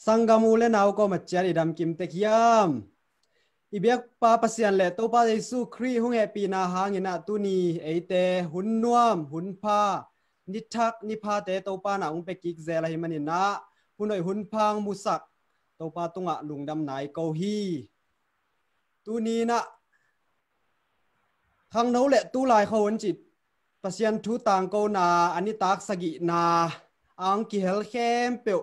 สังกามูเลนาวก็มาเจริดำกิมเตกิยามอีเบียกปาปัสยันเลตัวปาเยซูครีหงเอปีนาหางินะตุนีเอเตหุนนวมหุนพานิทักนิพาเตตัวปานาอุเปกิกเซลาหิมันินะหุนอยหุนพังมุสักตัวปาตุงะลุงดำไหนเกาฮีตุนีนะข้างโน้เลตุลายเขาวันจิตปัสยันทุต่างเกานาอันนี้ตักสกินาอังกิเฮลเข้มเปียว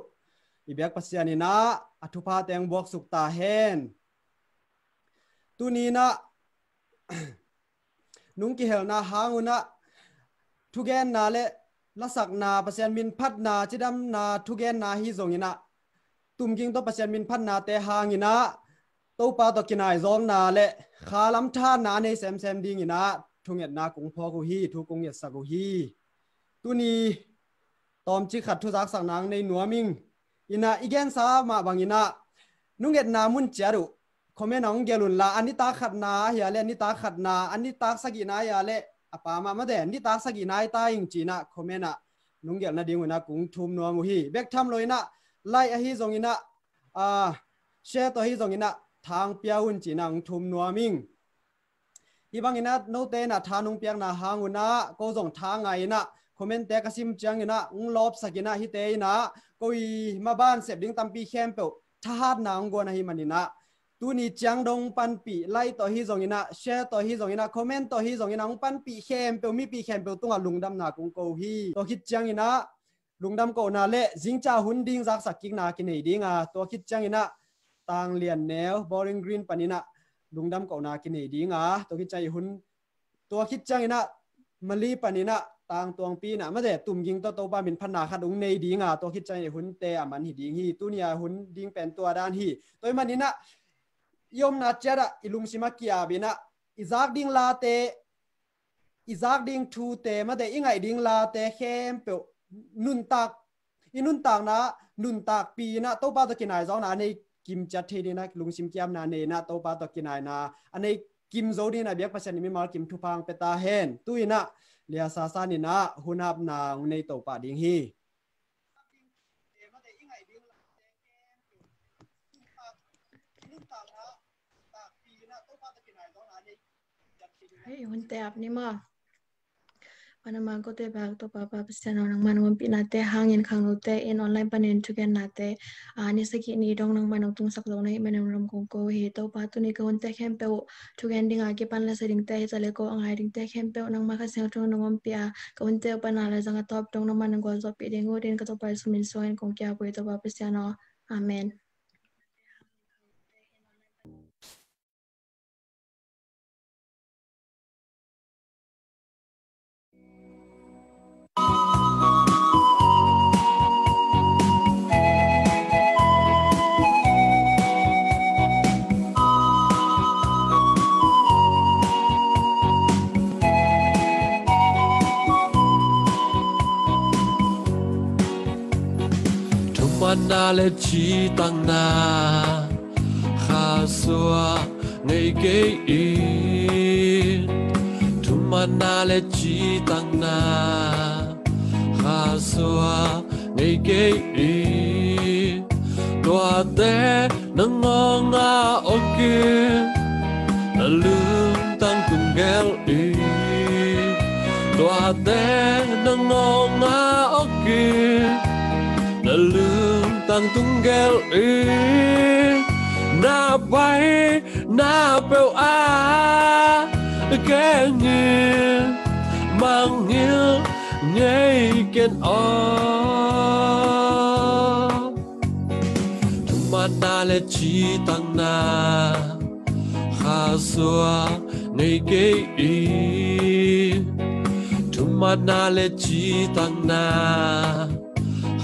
อีเบียกปัสยันนี่นะอัตุพาเตงบวกสุกตาเฮนตุนีนะนุงกิเฮลนาหางุนะทุกแกนนาเลลัสักนาปัสยันมินพัดนาจิดำนาทุกแกนนาฮิซงยินะตุมกิงตัวปัสยันมินพัดนาเตหางยินะตัวปาตกินายซองนาเลขาลำท่านาในแซมดิงยินะทุงเอ็ดนากุงพอกุฮีทุกงเอ็ดสักุฮีตุนีตอมจิขัดทุจักสักนางในหนัวมิงยินะอีแกนสามาบางยินะนุงเอ็ดนามุนเจรุคอมเมนต์เกลุนละอันนี้ตาขัดนาอย่าเล่นนี่ตาขัดนาอันนี้ตาสกินาอย่าเล่อปามาเดนนี่ตาสกินาตาอิงจีนะคอมเมนต์นุงเกลนาดิ้งนะกุงทุมนัวมุฮีเบกทำเลยนะไล่อหิจงยินะเชตัวหิจงยินะทางเปียวุ่นจีนังทุมนัวมิงอีบางยินะโนเตนะทานุงเปียงนาหางุนะก็จงทางไงนะคอมเมนต์เตกสิมจังยินะลบสกินะฮิเตนะก็อีมาบ้านเสพดิ้งตัมปีเข้มเปียวทหารนางกัวนะฮิมันนะตูนี่จังดงปันปีไล่ต่อฮิจงยินะแชร์ต่อฮิจงยินะคอมเมนต์ต่อฮิจงยินะปันปีเข้มเปียวมีปีเข้มเปียวตัวลุงดำนากุงโกฮีตัวคิดจังยินะลุงดำโกนาเละจิงจ่าหุ่นดิ้งรักสักกิกนากินไอดิ้งตัวคิดจังยินะต่างเลียนแนวบอริงกรีนปานินะลุงดำโกนากินไอดิ้งตัวคิดใจหุ่นตัวคิดจังยินะมาลีปานินะต่างตัวปีนะมาแต่ตุ่มยิงตัวโตบามินพันนาขัดอุ้งในดิ้งตัวคิดใจหุ่นเตะมันหิดิ้งฮีตัวนี้หุ่นดิ้งเป็นตัวด้านฮีตัวมันนี่นะยมนาเจระอิลุงชิมากิอาบินะอิซักดิงลาเตอิซักดิงทูเตมาแต่อิงไงดิงลาเตเข้มเปียวนุนตักอินุนตักนะนุนตักปีนะโตปาตะกินายจ้องนะในกิมจัดเทดีนะลุงชิมกิมนาเนนะโตปาตะกินายนะอันในกิมโซดีนะเบียกปัจจัยนี้มีมากิมทุพังเปตาเฮนตุยนะเลียซาซานินะหุนับนางในโตปาดิงฮีเฮ้ยวันแต่อับนี่มาวันนั้นมันก็เตะแบบตัวป้าเสียน้องมันวันปีนาเตะหางเงินข้างโน้ตเตะออนไลน์ปนันทุกอย่างนาเตะนี่สกินี่ดองนังมันตุงสักลงในมันรำกงโกเฮตัวป้าตัวนี้ก็วันเตะแคมเปลทุกอย่างดิ่งอาเก็บปันละสดิ่งเตะจะเล็กก็อ่างดิ่งเตะแคมเปลนังมาคัสเซลตรงนังวันปีก็วันเตะปันอะไรจังก็ตอบตรงนังมันก็จะปีเด้งก็เดินก็ตัวป้าสมินสวยกงแก้วไปตัวป้าเสียน้องอาเมนนาเลจีตังนาข้าสัวไงเกอีทุมานาเลจีตังนาข้าสัวไงเกอีตัวเต้นังงาโอเคนาลืมตั้งกุงเกลอีตัวเต้นังงาโอเคนาลืมตั้งตุงเกลนาไปนาเปลแกเงียมังเงียไงเกนทุมานาเลจีตังนาข้าสัวไงเกอีทุมานาเลจีตังนา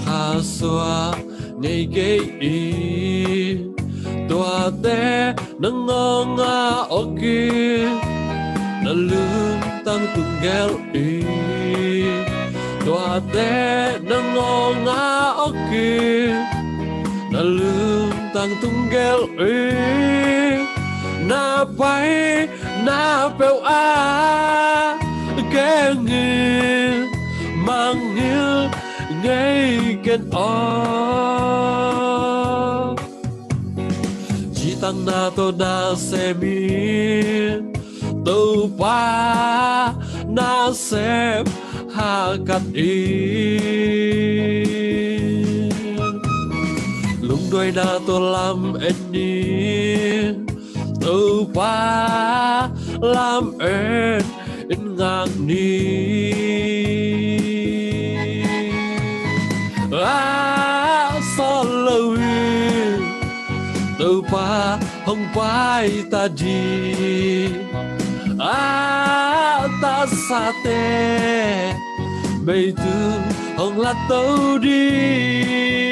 ข้าสัวไงเกอีตัวเต้นังงาโอเคนาลืมตั้งตุงเกลอีตัวเต้นังงาโอเคนาลืมตั้งตุงเกลอีนาไปนาเปลแกเงียมังเงียไงกัน tăng na to na se mi tu pa na se ha kat i lung đôi na to lam en ni tu pa lam en in ngang ni so lâu từ pa không phải ta đi ta xa tê bây tư không là tao đi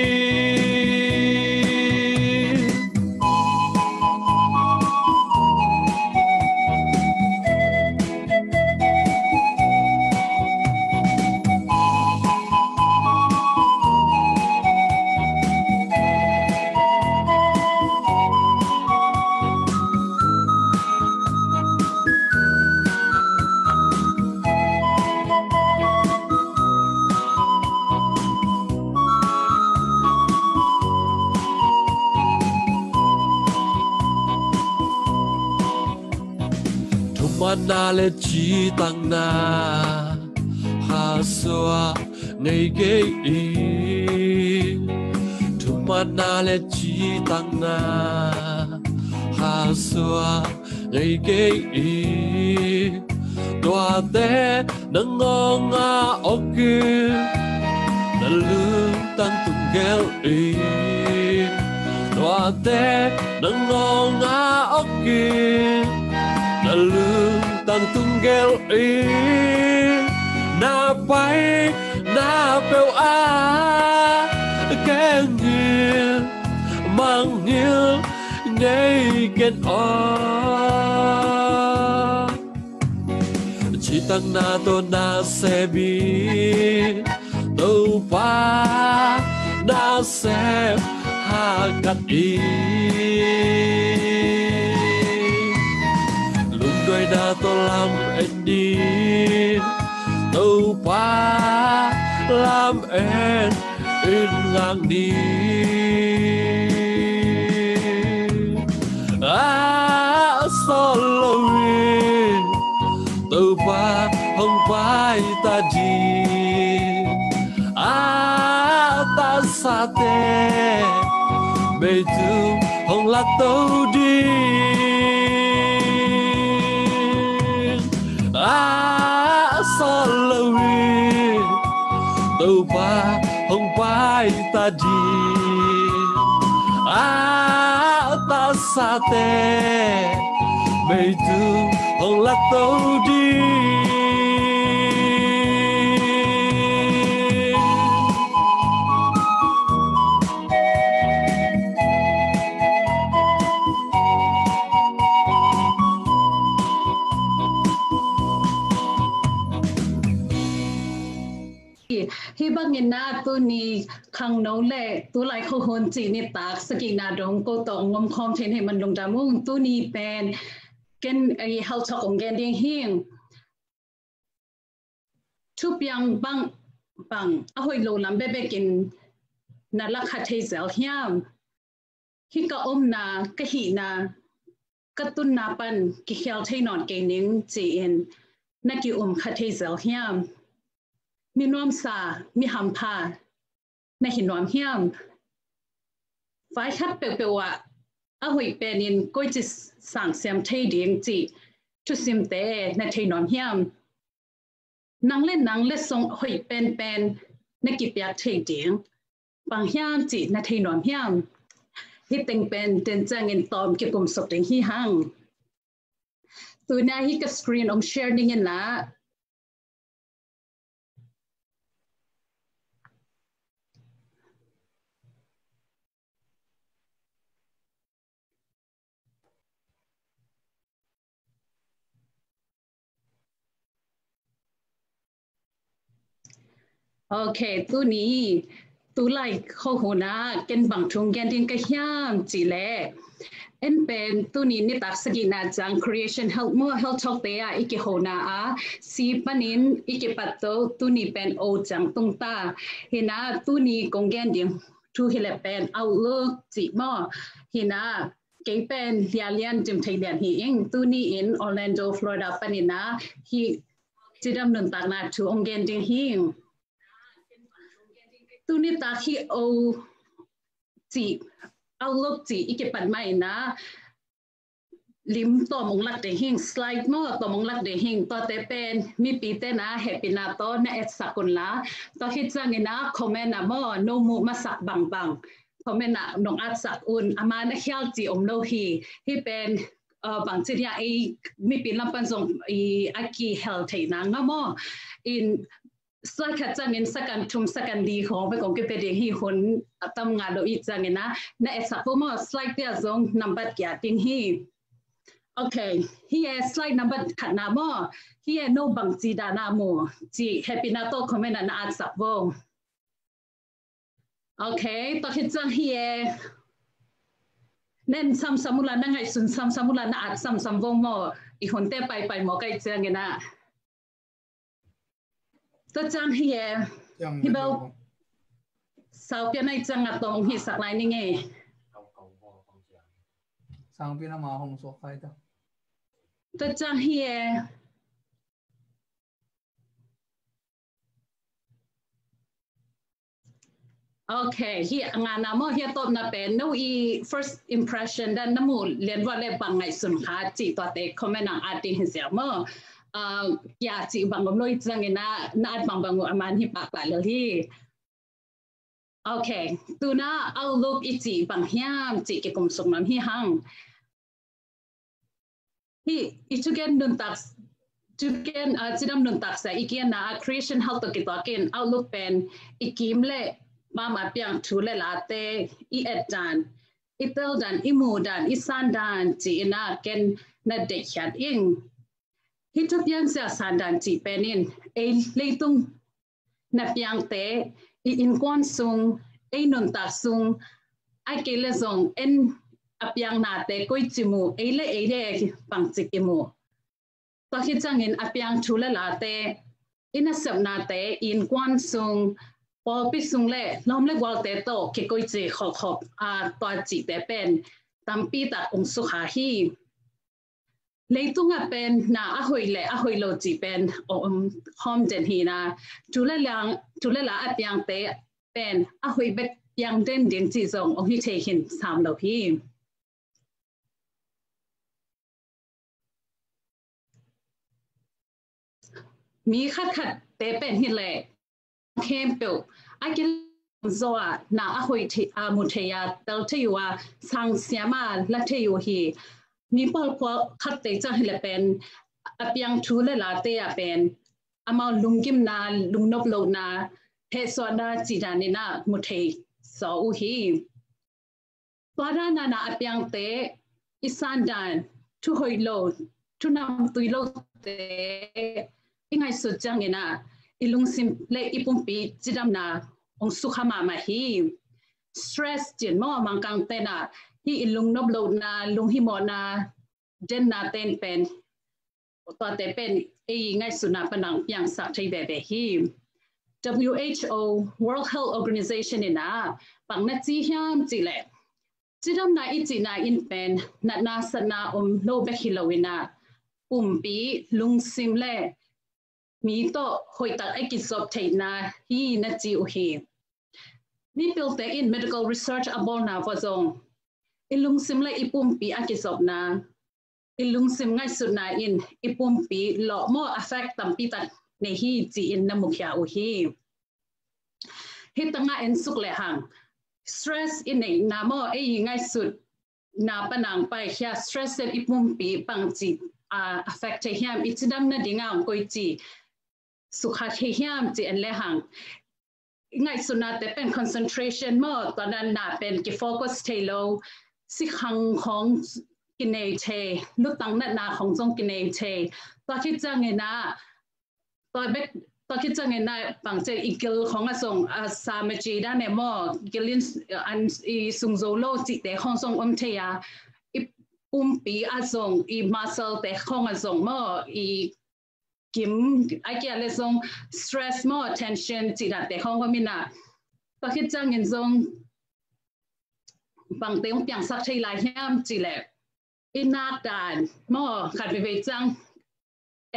na le chi tăng na ha xoa ngày ghế y thu na le chi tăng na ha xoa ngày ghế y đoa te nâng ngon nga ok na lương tăng tung ghel y đoa te nâng ngon nga ok na lương tăng tung ghel y na bay na bèo cái nghiêng mang nghiêng ngay kết chỉ tăng na to na se bi đâu pa na se ha cắt y đôi na to làm em đi đâu pa làm em in ngang đi so lâu đâu pa không phải ta đi ta xa tê bây giờ không là tao đi so lâu đâu pa không phải ta đi ta xa tê bây giờ không là tao đi hi bang ina tu ni khang no le tu lai kho hon chi ni tak saki na dong ko to ngom khom then he man long da mung tu ni pen ken ai hal chok ong gen ding hing chu piang bang bang a hoi lo lam be be kin na la kha thei zel hiam hi ka om na ka hi na ka tun na pan ki khel thei non ke ning chi en na ki kha thei zel hiam mi nom sa mi ham pha na hin nom hiam vai khat pe pe wa a hui penin koi chi sang sem thei ding chi chu sim te na thei nom hiam nang le song hui pen na ki pya thei ding bang hiam chi na thei nom hiam hi teng pen ten chang in tom ki pum sok teng hi hang tu na hi ka screen om share ning in la okay tu ni tu lai kho hona ken bang thung gen din ka hiam chi le en pen tu ni ni tak sagi na jang creation help mo help talk te a iki hona a si panin iki patto tu ni pen o jang tung ta hina tu ni kong gen din thu hi le pen outlook chi mo hina เก็เป็นเรียนจิมไทยเรียนฮีเองตัวนี้อินออร์แลนโดฟลอริดาปนินะฮีจิดำนุนตักนาชูองเกนดิงฮีตัวนี้ตาที่เอาจีเอาลูกจีอีกปันไม่นะลิมตัวมงลักเดหิงสไลด์มั่วตัวมงลักเดหิงตัวเตเป็นมีปีเตนะเฮปินาโตนะเอสักุลละตัวคิดจังนะคอมเมนต์นะมั่วโนมูมาสักบังคอมเมนต์นะน้องอัดสักอุ่นอามานะเฮียลจีอมโลฮีที่เป็นบางทีเนี่ยไอมีปีลำปันส่งไออากีเฮลที่นะงั้นมั่วอินสายขัดจังเงินสักันทุ่มสักันดีของไปของกิเป็นเด็กที่คนทำงานโดยอีจังเงินนะนะเอสักพวกมั่วสไลด์เดียวส่งนับบัตรแก่ทิ้งฮีOkay, here slide number kana mo. Here no bang si dana mo. Ji happy na to comment na at sabong. Okay, to hit sang here. Nen sam samula na ngai sun sam samula na at sam samvong mo. Ihonte pai mo kai chang na. To chang here. Hibo. Sao pia nai chang atong hi sak lai ni nge. Sang pia na ma hong so khai ta. Tôi chăng here okay here ngàn nào mà here tốt na bên no i first impression dan namu liên quan đến bằng ngày xuân khá chỉ toa tệ comment năng ati hình dạng mà ya chỉ bằng ngom lôi chăng na bằng ngom aman hi bạc lại hi okay tu na outlook chỉ bằng hiam chỉ cái công sung nam hi hang itu kan nuntak, jidam nuntak sa ikian na creation health to kita ken outlook pen ikim le mama piang tu le late I edan itel dan imu dan isan dan ji ina ken na dekhat ing hitu piang sa san dan ji penin e leitung na piang te I in kwan sung e nuntak sung ai ke le zong en apiang nate koi chimu eile pang chikimu to hi changin apiang thula late ina sab nate in kwan sung po pi sung le nom le gwal te to ke koi chi khop a to chi te pen tampi ta ong su kha hi leitunga pen na a hoi lo chi pen hom den hi na thula la apiang te pen a hoi bet yang den din chi zong ong hi the hin sam lo hiมีขัดเตเป็นหิเลเข้มเปิลไอ้กินโซะน่าอหอยที่มุทยาเตลที่อยู่ว่าสังเสียมาและที่อยู่ฮีนี่พอขัดเตจะหิเลเป็นอเปียงทูเลลาเตะเป็นอามาลุงกิมนาลุงนบโลนาเฮสวนาจีดานินามุทยสออุฮีตัวด้านนาอเปียงเตอิสันดานทุหอยโลทุนำตุยโลเตingai sujang ina ilung sim le ipumpi jidam na ong sukhama ma hi stress jin mo mangkang tena hi ilung noblo na lung hi mo na den na ten pen to te pen e ngai suna panang piang sa thai be be hi WHO World Health Organization ina pang na chi hiam chi le jidam na I chi na in pen na sana lo be hilowina umpi lung sim leมีโตหอยตักไอกิจอบเทน่าฮีนัจิวฮีนี่พิลเตอิน medical research อบอลนาฟจงอิลุงซิมเลยอิปุ่มปีไอกิจอบนาอิลุงซิมง่ายสุดนาอินอิปุ่มปีหล่อโม่ affect ตัมปีตักในฮีจีอินน้ำมุขยาอุฮีฮิตงาเอ็นสุกเลยหัง stress อินในน้ำโม่ไอง่ายสุดน้าปนังไปเฮีย stress เซอิปุ่มปีปังจีaffect เฮียมอิจดำนาดิ่งอ่างกุยจีสุขเทียมจีอันเลหังง่ายสุดนะแต่เป็น concentration เมื่อตอนนั้นน่ะเป็นกิ focus เทโลสิขังของกินเอเทลูกตังนั่นนาของจงกินเอเทตอนที่จังเงินนะตอนที่จังเงินนะบางเจอีกิลของส่งสามจีด้านเนี่ยมั่วกิลินอันอีสุงโซโลจิแต่ของส่งเทียอีปุ่มปีส่งอีมาเซลแต่ของส่งมั่วอีกิมไอ้เกี่ยวกับส่ง stress มั่ว tension จีดัดแต่ของก็มีน่ะตอนที่จังเงินส่ง บางเตียงเปียงสักใช้ลายห้ามจีแหละอินนักด่านหม้อขัดไปจัง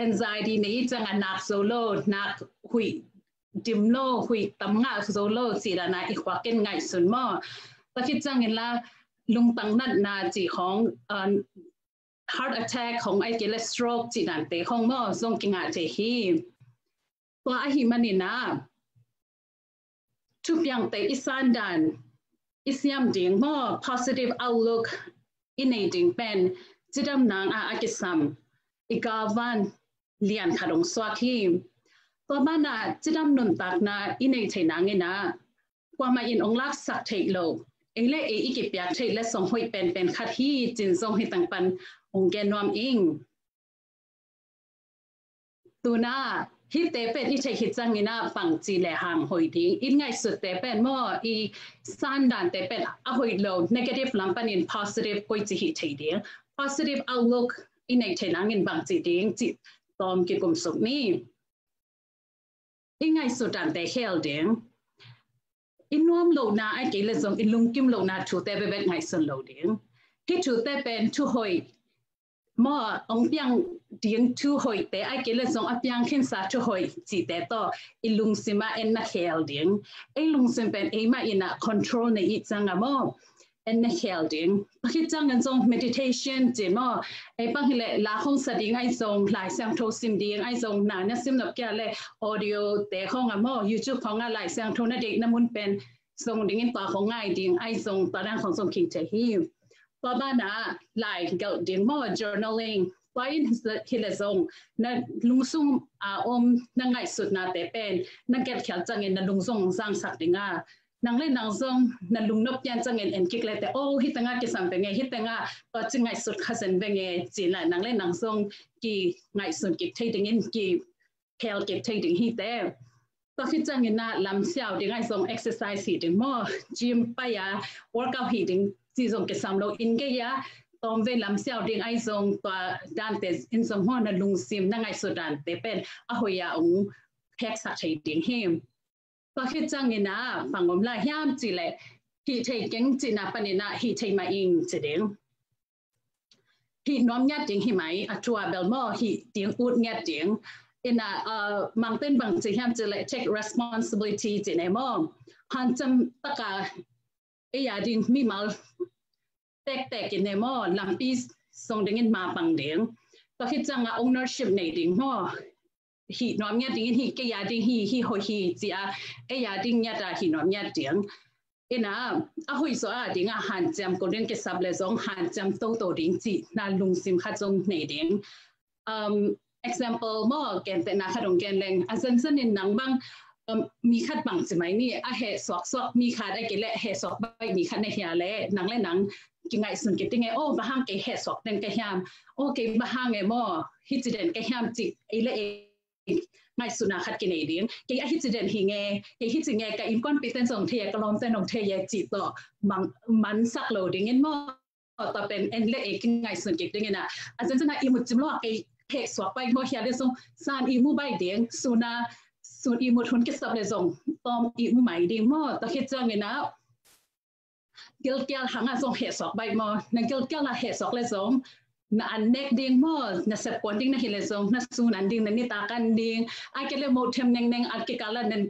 anxiety นี้จังนักโซโล่นักหุยดิมโลหุยตำงาโซโล่จีละนะอีกว่าเก่งไงสุดหม้อตะคิดจังเห็นละลุงตังนัดนาจีของheart attack ของไอเกลสโตรกจีนันเตะของหม้อทรงกิงอาเจฮีตัวไอหิมันนี่นะทุกอย่างเตะอิสานดันอิสยามดิ่งหม้อ positive outlook อินในดิ่งเป็นจิดำนางอากิสัมอีกาวันเลียนขดงสวาคีตัวบ้านน่ะจิดำนุนตักนาอินในเทนางเงินะกว่ามาอินองลักสักเทโลเอเล่อีกิปยาเทและส่งหอยเป็นคัดที่จินส่งให้ต่างปันองแกนวมอิงตัวน่าฮิตเตเป็นที่ใช้ฮิตจังเงินะฝั่งจีแหลหางหอยดิ้งอินไงสุดเตเป็นหม้ออีสันดันเตเป็นอะหอยโล negative ลำปันอิน positive กุยจีฮิตเทดิ้ง positive outlook อินในเทนังอินบางจีดิ้งจิตตอมกิกุมสุกนี้อินไงสุดดันเตเฮลดิ้งอินนวมโลนาไอเกลซงอินลุงกิมโลนาชูเตเบเบกไงสุนโลดิ้งที่ชูเตเป็นชูหอยหม้อองเปียงดิ้งชูหอยเตไอเกลซงอเปียงขึ้นซาชูหอยจีเตต่ออิลุงซิมาเอ็นนักเฮลดิ้งไอลุงซิมเป็นไอมาอินะคอนโทรลในอีจังอะหม้อเอ็นนักเฮลดิ้งพอคิดจังกันซง meditation จีหม้อไอปังฮิเลลาห้องสดิ้งไอซงหลายเสียงโทรซิมดิ้งไอซงหนาเนี่ยซิมนับแก่เลย audio เตะของอะหม้อ YouTube ของอะไรเสียงโทรนั่นเด็กน้ำมันเป็นส่งดิ้งต่อของง่ายดิ้งไอส่งตอนนั้นของส่งคิงเจฮีต่อบ้านนะหลายเกี่ยวดิ้งมั่ว journaling ไปฮิเลส่งนั่นลุงส่งอมนั่งไงสุดนาแต่เป็นนั่งแก่เขียนจังเงินนั่นลุงส่งสร้างสักดิ้งนั่งเล่นนั่งส่งนั่นลุงนบยันจังเงินเอ็นคิกเลยแต่โอ้ฮิตงากิสัมเป็นไงฮิตงาก็จึงไงสุดขัดเป็นไงจีน่ะนั่งเล่นนั่งส่งกี่ไงสุดกี่เทดิ้งกี่เฮลกี่เทดิ้งฮิตแต่ก็คิดจังเงินน่ะลำเสียวดิ้งไอ้ส่ง exercise ฮิดิ้งมั่ว gym ไปยา workout ฮิดิ้งจีส่งกิสัมโลอินเกียตอมเวลำเสียวดิ้งไอ้ส่งตัวดันเตอินส่งหัวนั่นลุงซิมนั่งไอ้สุดดันเตเป็นอหอยาองแพ็กสักใช้ดิ้งเฮมก็คิดจังเงินน่ะฝั่งผมละย่ามจีเลยฮิเทเก่งจีน่ะปนิน่ะฮิเทมาอิงจีดิ้งฮิน้อมยัดดิ้งฮิไหมอัจฉริยะเบลมั่วฮิดิ้งอุดยัดดิ้งอินะมังเต้นบางจีห้ามจะเลย take responsibility จีในมองหันจำตะกาเอียดิ้งมีมาแตกกินในมองลำปีส่งดิ้งมาบังเดียงก็คิดจังว่า ownership ในดิ้งมองฮีน้อมยัดดิ้งฮีเกียดิ้งฮีหอยฮีจีอาเอียดิ้งยัดฮีน้อมยัดดิ้งอินะหุยสว่าดิ้งหันจำก็เรื่องเกี่ยวกับเลยส่งหันจำโตดิ้งจีน่าลุงซิมขัดจงในดิ้งexample หม้อแกนแต่นาขนมแกนแรงอาจารย์สนิทหนังบางมีขัดบังใช่ไหมนี่เหตุสอกมีขัดไอ้เกล็ดเหตุสอกใบมีขัดในเฮียเล่หนังเล่นหนังกินไงสุนกินไงโอ้บ้าห้างเกเหตุสอกเด่นเกยามโอ้เกบ้าห้างไงหม้อฮิจิเด่นเกยามจิไอ้เล่ไงสุนัขขัดกินไอ้เดียงเกยฮิจิเด่นหิงเกฮิจิไงกับอินก้อนปีเต้นส่งเทียกลอมเต้นส่งเทียจิต่อมันสักโหลดิ้งเงินหม้อต่อเป็นเอ็นเล่กินไงสุนกินได้ไงนะอาจารย์จะน่าอิมุจิมล้อเกเหตุสวกไปเมื่อเฮียได้ส่งสารอีมูใบเดียงสุนาส่วนอีมูทุนกิสับเลยส่งตอมอีมูใหม่ดีมั่วตะคิดจังเงินนะเกลเกลหางส่งเหตุสวกใบมั่วนั่งเกลเกลละเหตุสวกเลยส่งนั่นอันเน็กดิ้งมั่วนั่นเสพกวนดิ้งนั่นเฮเลยส่งนั่นสูนันดิ้งนั่นนิตากันดิ้งไอ้เกลโมเทมเน่งอัดกิกาละนั่น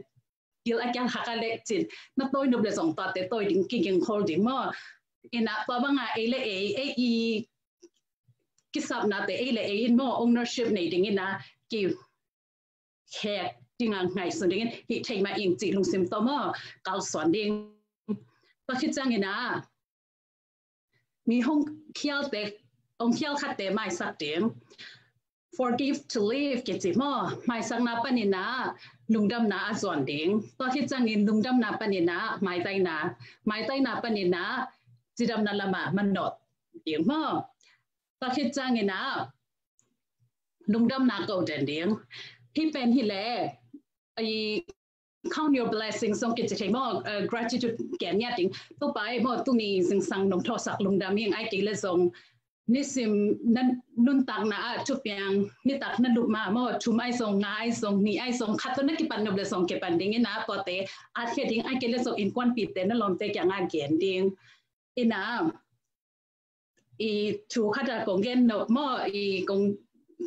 เกลไอ้เกลหักกันเล็กจิตนั่นตัวนุบเลยส่งต่อแต่ตัวดิ้งกิ่งโคลดิ้งมั่วอินะตัวบางอ่ะเอเล่เอกิสับนาแต่เอเล่อินมั่ว ownership ในดิ้งนะกี่แขกดิ้งไงส่วนดิ้งฮิตเทมาอิงจีลุงซิมตัวมั่วเกาสอนดิ้งก็คิดจังเงินนะมีห้องเคี่ยวแต่องเคี่ยวขัดแต่ไม่สักเดียง forgive to live เกิดจิมั่วไม่สักนับปนินะลุงดำนาส่วนดิ้งก็คิดจังเงินลุงดำนาปนินะไม่ไตนาปนินะจีดำนาละมามันหนดเดียงมั่วก็คิดจังเงินนะลุงดำนาเก่าเด่นเดียงที่เป็นที่แลไอ count your blessings ส่งกิจใจมั่วgratitude แก่เนี่ยดิ้งตัวไปมั่วตุ้นี่สิงสังนงทอสักลุงดำยังไอเกลส่งนี่สิมนั่นนุ่นตักนะชุบยังนี่ตักนั่นดุมามั่วชุมไอส่งงาไอส่งนี่ไอส่งขัดตัวนักกิปันนบเลยส่งเก็บปันดิ้งนะพอเตะอาเทียดิ้งไอเกลส่งอินควันปีเตนั่นลมเตะอย่างงานเกียนดิ้ง อินาอีชูขัดกงเกนนมออีกง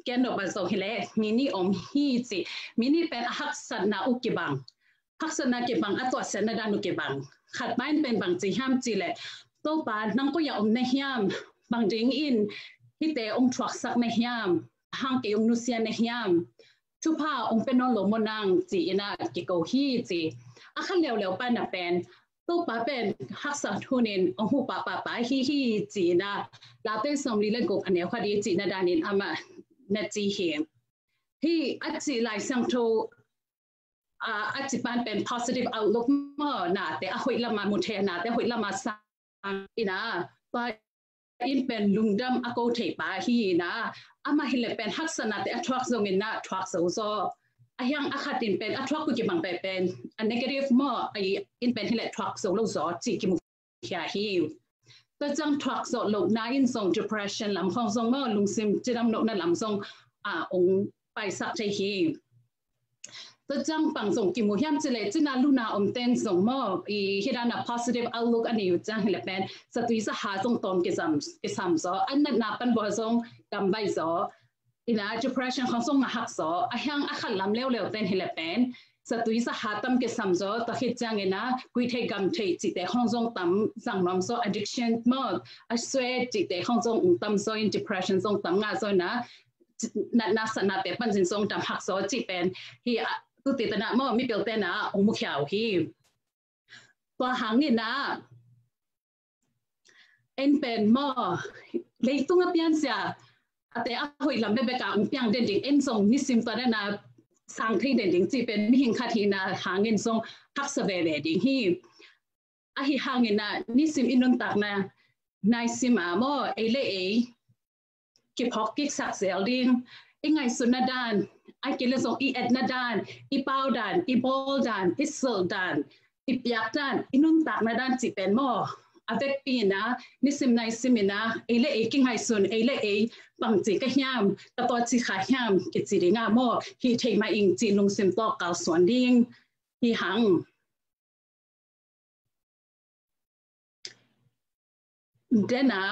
เกนนบส่งให้เลยมินี่อมฮีจิมินี่เป็นฮักษณะอุกิบังฮักษณะเก็บังอัตวัสนดานุเก็บังขัดบ้านเป็นบางจีห้ามจีแหละโตปานังก็อย่าอมในห้ามบางจิงอินที่เตองทวักสักในห้ามห้างเกยองนุเซียในห้ามทุพาองเป็นนหลมนังจีน่ะกิโกฮีจีอาขันเร็วๆป้าน่ะเป็นตัวป้าเป็นฮักษะทุนินองหูป้าฮีจีน่ะลาเป็นสมรีเล่นกบอันเนี้ยคดีจีน่ะดานินอามาเนจีเห็นที่อัจจิไลสังโตอัจจิปานเป็น positive outlook มั่วน่ะแต่อาหุยละมามุเทน่ะแต่หุยละมาสังอินะป้าอินเป็นลุงดำอโกเทป้าฮีนะอามาฮิเลเป็นฮักษณะแต่อัทวักซงอินนะทวักโซโซอายังอาคาตินเป็นอัทวักกุจิบังเป็นอัน negative มั่วอินเป็นฮิเลทวักโซโลโซจีกิมุขยาฮีตัวจังทวักโซโลนาอินซง depression ลำของซงมั่วลุงซิมจิดำโนนั่นลำซงองไปสักใจฮีตัวจังปังส่งกิมุยามจิเลจินาลูนาอมเต้นส่งมอฮิดานา positive outlook อันนี้อยู่จังฮิเลเป็นสตุยสหาส่งตอนกิซัมซออันนั้นนับเป็นบ่อส่งกำใบซออินา depression ของส่งหักซออายังอาขันลำเลี้ยวเต้นฮิเลเป็นสตุยสหาตั้มกิซัมซอตะคิดจังเงินะกุยเทกำเทจิแต่ของส่งตั้มสั่งน้ำซอ addiction มออาสเวจิแต่ของส่งตั้มซอ depression ส่งตั้มงาซอนะนักสนาแต่ปัญจิส่งตั้มหักซอจิเป็นที่ตุติตนะมั่วมีเปิลเตนะองมุขยาวฮีตัวหางนี่นะเอ็นเป็นมั่วเลยตุ้งเปียนเสียแต่อาหุยลำเบบกาองเปียงเด่นดิเอ็นส่งนิสิมตัวนั้นนะสังที่เด่นดิจีเป็นมิหิงคาทีนะหางเงินส่งฮักสเวเดดิฮีอาหิหางเงินนะนิสิมอินนตักนะนายสิมามั่วเอเล่กิบฮอกกิกสักเซลดิงไงสุนัดานไอ้กิเลสองอีเอ็ดนาดานอีเปาดานอีบอลดานอีเซลดานอีปยักดานอีนุ่นตักนาดานจีเป็นหม้ออาเวกปีนะนิสิมนายสิมินะเอเล่กิงไงสุนเอเล่ปังจีก็ยามกระตัวจีขายามกิจีดีงาหม้อฮีเทมาอิงจีลงซิมตอกเกาสวนดิ้งฮีหังเดน่า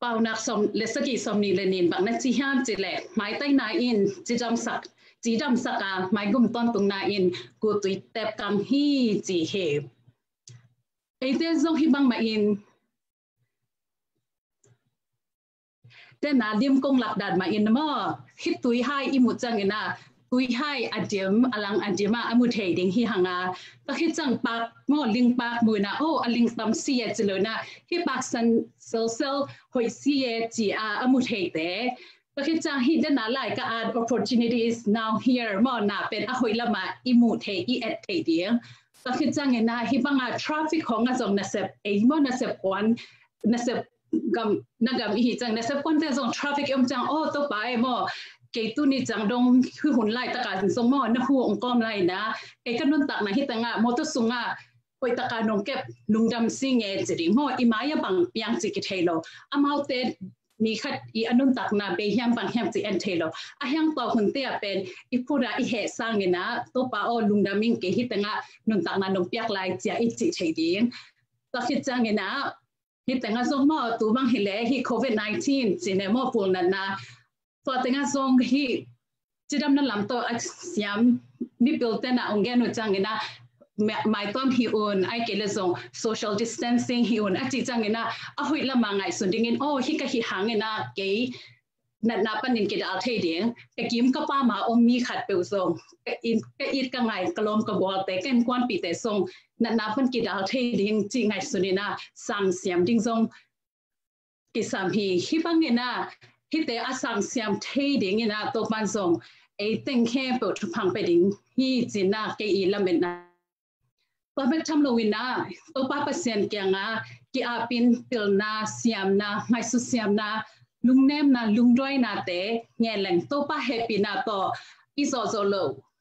เป่านักสมเลสกีสมนีเลนินบางนักจีห้ามจีแหลกไม้ใต้นาอินจีดำสักไม้กุมต้นตรงนาอินกูตุยเต็บกังฮีจีเฮไอเต้ซงฮิบังมาอินแต่นาดิมกงหลักดัดมาอินมั่วฮิตุยให้อิมุจังอินะตุยให้อเดียมอลังอเดียมาอมุเทดิงฮิหังาตะคิดจังปากมั่วลิงปากมือนะโอ้อลิงตั้มเสียจิเลยนะฮิปากสันเซลหอยเสียจีอมุเทเตตะคิดจังฮิเดนาไลก็อา opportunities now here มั่วน่ะเป็นอหอยละมาอิมุเทอีเอเทเดียตะคิดจังเงินนะฮิบังtraffic ของงาจงนัสเซปมั่วนัสเซปวันนัสเซปกำนักกำอีจังนัสเซปวันแต่จง traffic จังโอ้ตัวไปมั่วเกตุนี่จังดงคือหุ่นไล่ตะการส่งมอนะหัวองกอมไล่นะเอกันนนตักนะฮิตังะมอเตอร์สุงะปอยตะการนงเก็บลุงดำซิงเอจิริงหออีมายบังยังจิกิเทโลอามาเตมีขัดอีอนนตักนะเบยมบังแฮมจิเอนเทโลอายังต่อหุ่นเตียเป็นอีพูดาอีเหสร้างเงินะตัวป้าโอลุงดำมิงเกฮิตังะนนตักนะนงเปียกไล่เจียอีจิเทดิงตะคิดจังเงินะฮิตังะส่งมอตัวบังฮิเลฮิโควิด-19จิเนมอปูนันนะตัวแต่งานทรงที่จิดำนั่นลำตัวอักษรมีเปิลเตนะองเกนุจังเงินะไม่ต้องฮิอุนไอเกลซง social distancing ฮิอุนอาจิจังเงินะอาหุยละมังไงสุดดิ่งโอ้ฮิกะฮิหังเงินะเกยนับปันนินกิดอัลเทเดียงแต่กิมก็ป้ามาอมมีขัดเปิลซงก็อีดกังไงกลมกบอลแต่แก่นกวนปีแต่ซงนับปันกิดอัลเทเดียงจิงไงสุดนะสังเสียมดิ่งซงกิสามฮีฮิบังเงินะที่แต่อาสังเสียมเทดิ่งนะตัวปันส่งไอ้เต็งแค่เปิดทุกพังไปดิ่งที่จีน่าเกอีละเม็ดนะตัวเป็นทำโลวินะตัวป้าเปอร์เซ็นต์เกียงอ่ะกีอาปินเปิลนาเสียมนะไงสุเสียมนะลุงเนมนะลุงด้วยนะแต่เงี้ยแหล่งตัวป้าแฮปปี้นะต่ออีโซโซโล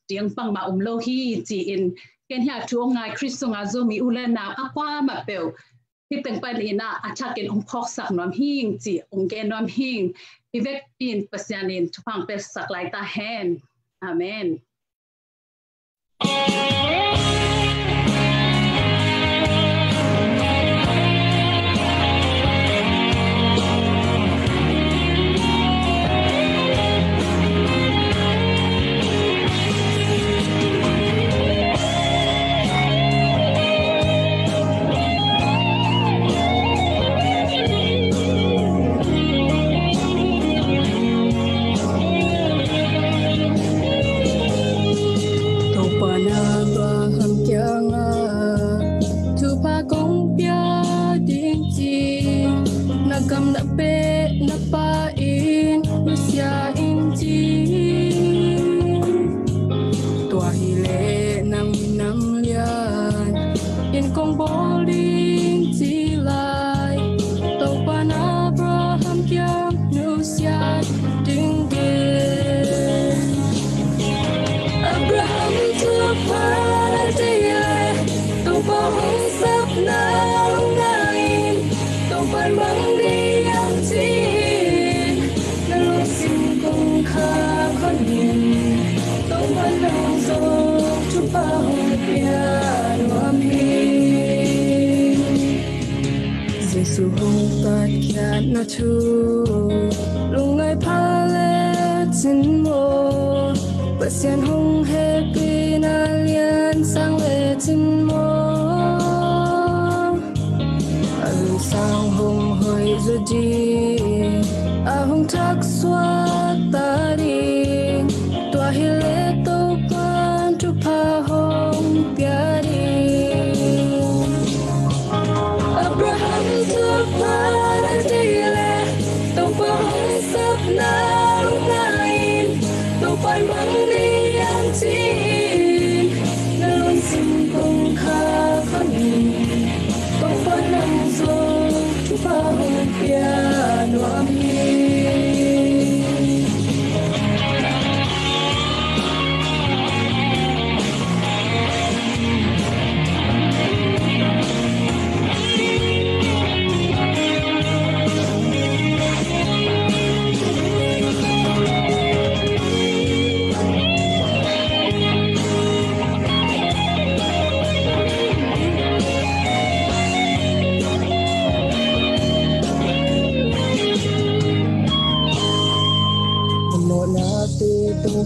เตียงปังมาโลฮีจีอินเกันหาช่วงไงคริสต์งาโซมีอุเลนาอความาเปลที่เป็นไปเลยนะอาจจะเป็นองค์พอกสักน้ำหิ้งจีองค์แกน้ำหิ้งอีเวกปีนปัสยานินทุกฝั่งเป็นสักลายตาแหนอาเมน เ cầm nắp bê nắp ba in Lucia in chi tua hi lệ nang lian in công bố linh chi lại tàu pan Abraham kiam Lucia ding ding Abraham to paradise tàu pa hong sap na ngain tàu pan bang đi ang chi na lo sim kong kha khon nhìn tàu pan long zo chu pa hong pia nuam hi Giêsu hong tat kya na chu lung ngai pha le chin mo pasian hong happy na lian sang le chin mo alu sang hong hoi zo di a hong thak swa ta di tua hi le to pan chu pha hong pia di Abraham to paradise to pa hong sap na ngain to pan bang đi ang chi na luôn sim kong kha khon to pan nam zo chu pa hong pia nuam hi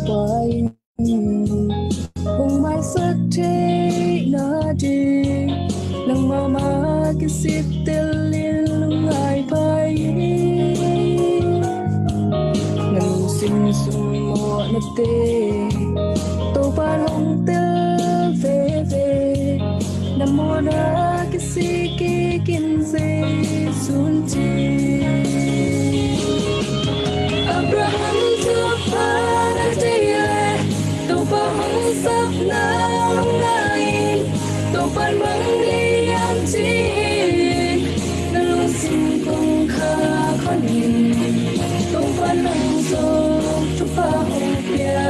pai hong mai sắc thế na đi nang mama cái xịt tel liên lung ai pai nang sinh sum mo na te to pan hong tel về về nam mo na cái xì cái kin se sun chi Abraham to paradise to pa hong sap na ngain to pan bang đi ang chi na lo sim kong kha khon to pan long zo chu pa hong pia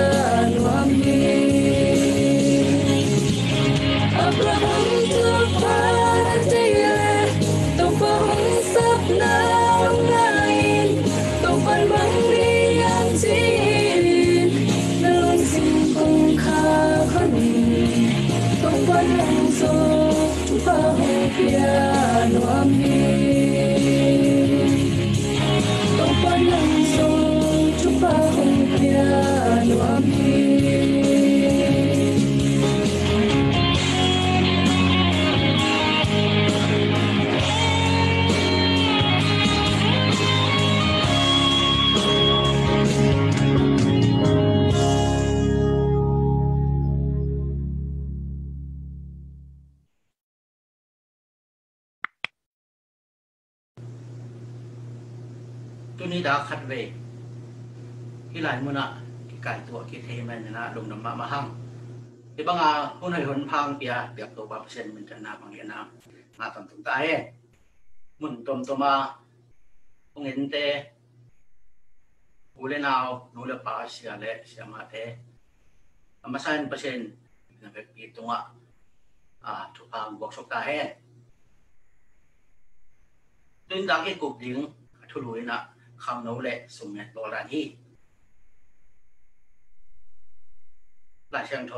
nuam hi Abraham to paradise to pa hong sap na ngain to pan bang đi ang chi na lo sim kong kha khon to pan long zo chu pa hong pia nuam hi to pan long zo chu pa hong pia nuam hiนี่ดาขัดเวที่หลายมุนะที่ไก่ตัวที่เทมันนะลงน้ำมาหั่งที่บางอาคนให้คนพังเปียเปียกตัวบาเปอร์เซ็นต์มันจะนาบางอย่างน้ำมาทำถึงตายมุนตมตัวมาคงเห็นเตะกูเล่นเอาหนูเล่นปลาเสียเละเสียมาเตะมาใช้เปอร์เซ็นต์นั่นเป็นปีตัวถูกพังบอกชกตายตื่นดังที่กุบดิ้งทุลุยนะคำโน้เละสุ่มเนี่ยตัวร้านที่หลายเชียงโท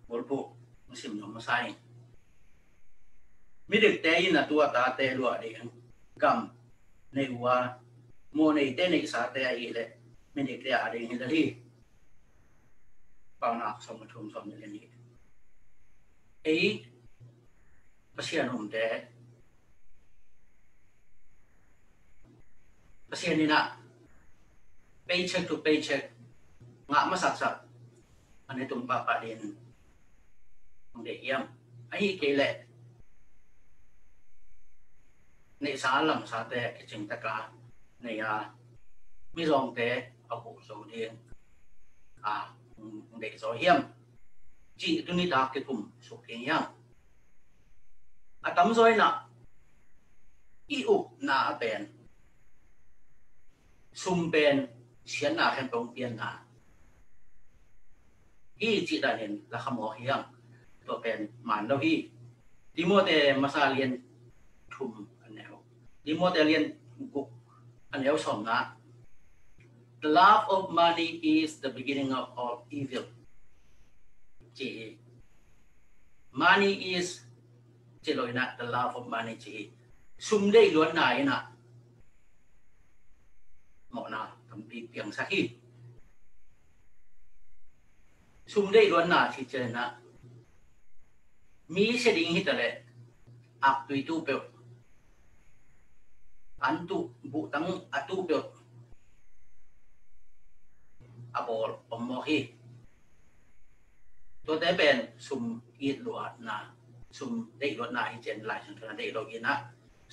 บนปุมันสิมยมมาใส่มีเด็กเตยินะตัวตาเตลัวเดียงกำในหัวโมในเตในสาเตอีเละมีเด็กเตะอะไรอย่างนี้เปล่าหนักสมทุมสมในเรื่องนี้ภาษาหนุ่มเตpasien ni na paycheck to paycheck nga masaksak ano itong papa din ang deyam ay kele ในสาลำสาแต่จึงตะกาในมิรองแต่เอาบุโซเดียงเด็กโซเฮียมจีตุนิดากิคุมสุขียังตั้มซอยน่ะอีอุน่าเป็นซุ่มเป็นเชียนน่าแห่งตรงเปียนน่ะอีจีดานินละขโมยยังตัวเป็นหมันแล้วพี่ดิโมเตมาซาเลียนทุมอันแนวดิโมเตเลียนกุกอันแนวสมนะ The love of money is the beginning of all evil. Money is the love of money. Sum day luan na ina. Mo na tampi piang sahi. Sum day luan na chi chen na. Mi se ding hitale ak tui tu pe. Antu bu tang atu pe. Abol omohi.ตัวแต่เป็นซุมอีดลวดนะซุมได้ลวดนะที่เจนหลายชั้นได้ลกินนะ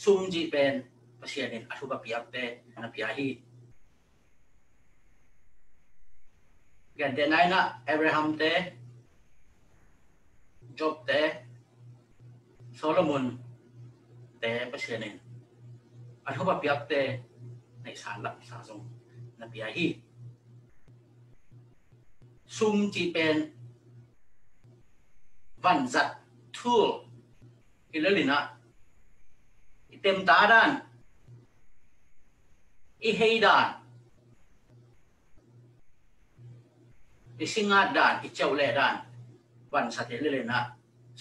ซุมจีเป็นประเทศนี้อธิบายอัพเตนับยาฮีกันเดนไนนะอับราฮัมเตจอบเตโซโลมอนเตประเทศนี้อธิบายอัพเตในสารหลักสาสงนับยาฮีซุมจีเป็นวันจัดทูลอิเลลินะอิเต็มตาด้านอิเฮด้านอิสิงาด้านอิเจ้าเล่ด้านวันสัตย์อิเลลินะ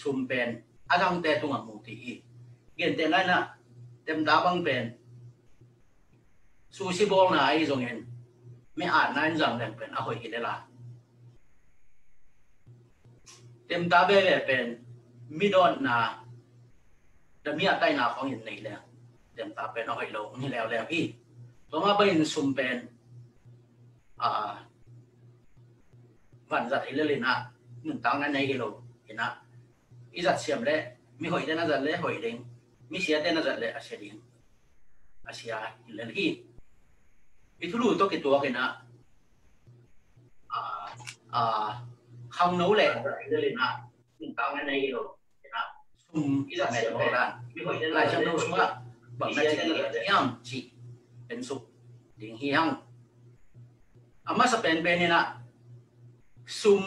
ซุมเป็นอาจังเตตุงมุติอีเกินเตนั่นนะเต็มตาบังเป็นซูซิบอลนะไอ้ตรงนี้ไม่อาจนั่นจังเต็มเป็นอาหอยกิเลละเต็มตาเบ้เป็นมิดอนนาดมีอะไรนาของอย่างนี้แล้วเต็มตาเป็นเอาไปลงนี่แล้วพี่ตัวมาเป็นซุมเป็นวันจัดให้เลยนะหนึ่งตังนั้นในกิโลเห็นนะอีจัดเสียมเลยมีหอยเต้นจัดเลยหอยเด้งมีเสียเต้นจัดเลยอาเซียนอาเซียเลยพี่อีทุลุตัวกี่ตัวกันนะkhông nấu lẹเลยนะหนึ่งตังนั้นในกิโลนะซุ่มอีจัดเสียมเลยนะหลายชั่วโมงสุดละบางนาทีย่ำจีเป็นสุกดิ่งเฮียงมาสเปนเป็นนี่นะซุ่ม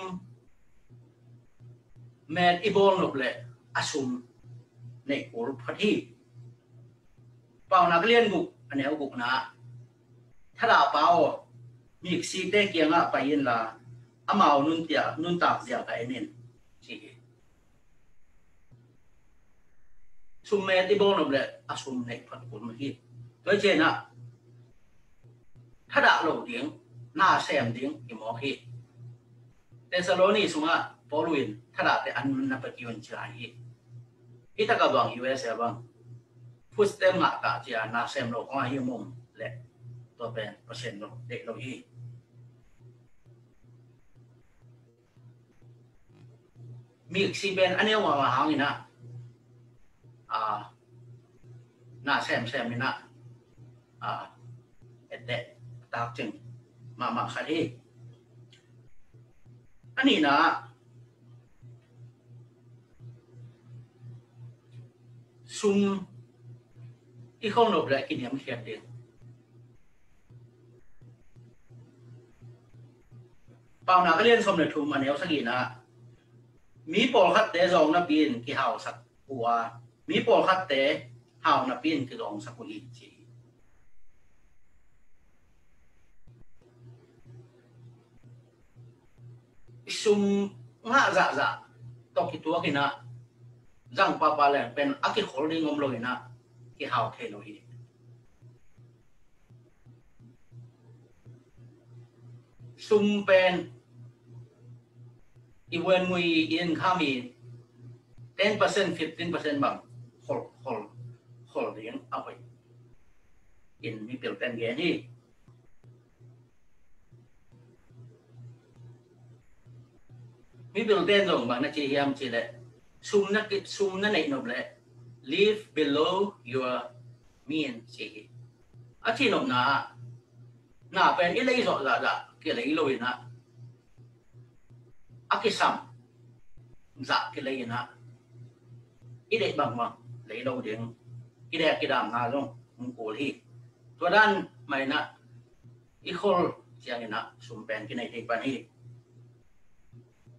แมนอีบอลนกเลยซุ่มในอุรพัทีเป่านักเรียนบุกอันนี้บุกนะถ้าด่าเป่ามีสีเตะเกียงไปยินละอามานุ่นตากเสียไปนี่จีซุ่มแมนอีบอลนกเลยซุ่มในพัดกุลมาที่ตัวเจนะถ้าด่าโหลดเดียงหน้าแซมเดียงอีหมอที่แต่สโลนี่สุมาพอลุยถ้าด่าแต่อันนับเป็นวันชายที่ถ้ากับบัง US บังพูดเต็มหนักต่างจากหน้าแซมโลกว่าหิมุมและตัวเป็นเปอร์เซ็นต์เด็กเราที่มีอีกสี่เป็นอันนี้ว่ามาหางี้นะหน้าแซมนี่นะเด็กตากจึงมาคดีอันนี้นะซุ่มที่เขาหนบและกินยำเขียดเดียวเปล่าหนักเรียนสมเด็จทุ่มอันนี้สักกี่นะมีปอลคัดเตะรองนับปีนที่เฮาสักหัวมีปอลคัดเตะเฮานับปีนที่รองสักคนอีกทีซุ่มง่าจะตกที่ตัวกินนะจังป้าเลยเป็นอากิขอลิงอมเลยนะที่เฮาเทโนฮีซุ่มเป็นอีเวนมุยอินข้ามี 10% 15% บางขอเลี้ยงเอาไปอินมีเปลี่ยนแปลงเยอะนี่มีเปลี่ยนแปลงตรงบางนาทียามจีเลยซุ่มนั่นในนบเลย live below your miền chỉ ở trên nộp na bên ít lấy rồi là cái lấy lôi na cái sắm dạ cái lấy na ít để bằng lấy lâu đến ít để cái đàm na luôn không cố điตัวด้านไม่นะอีโคลเสียงนะสุ่มเป็นที่ในที่ปานนี้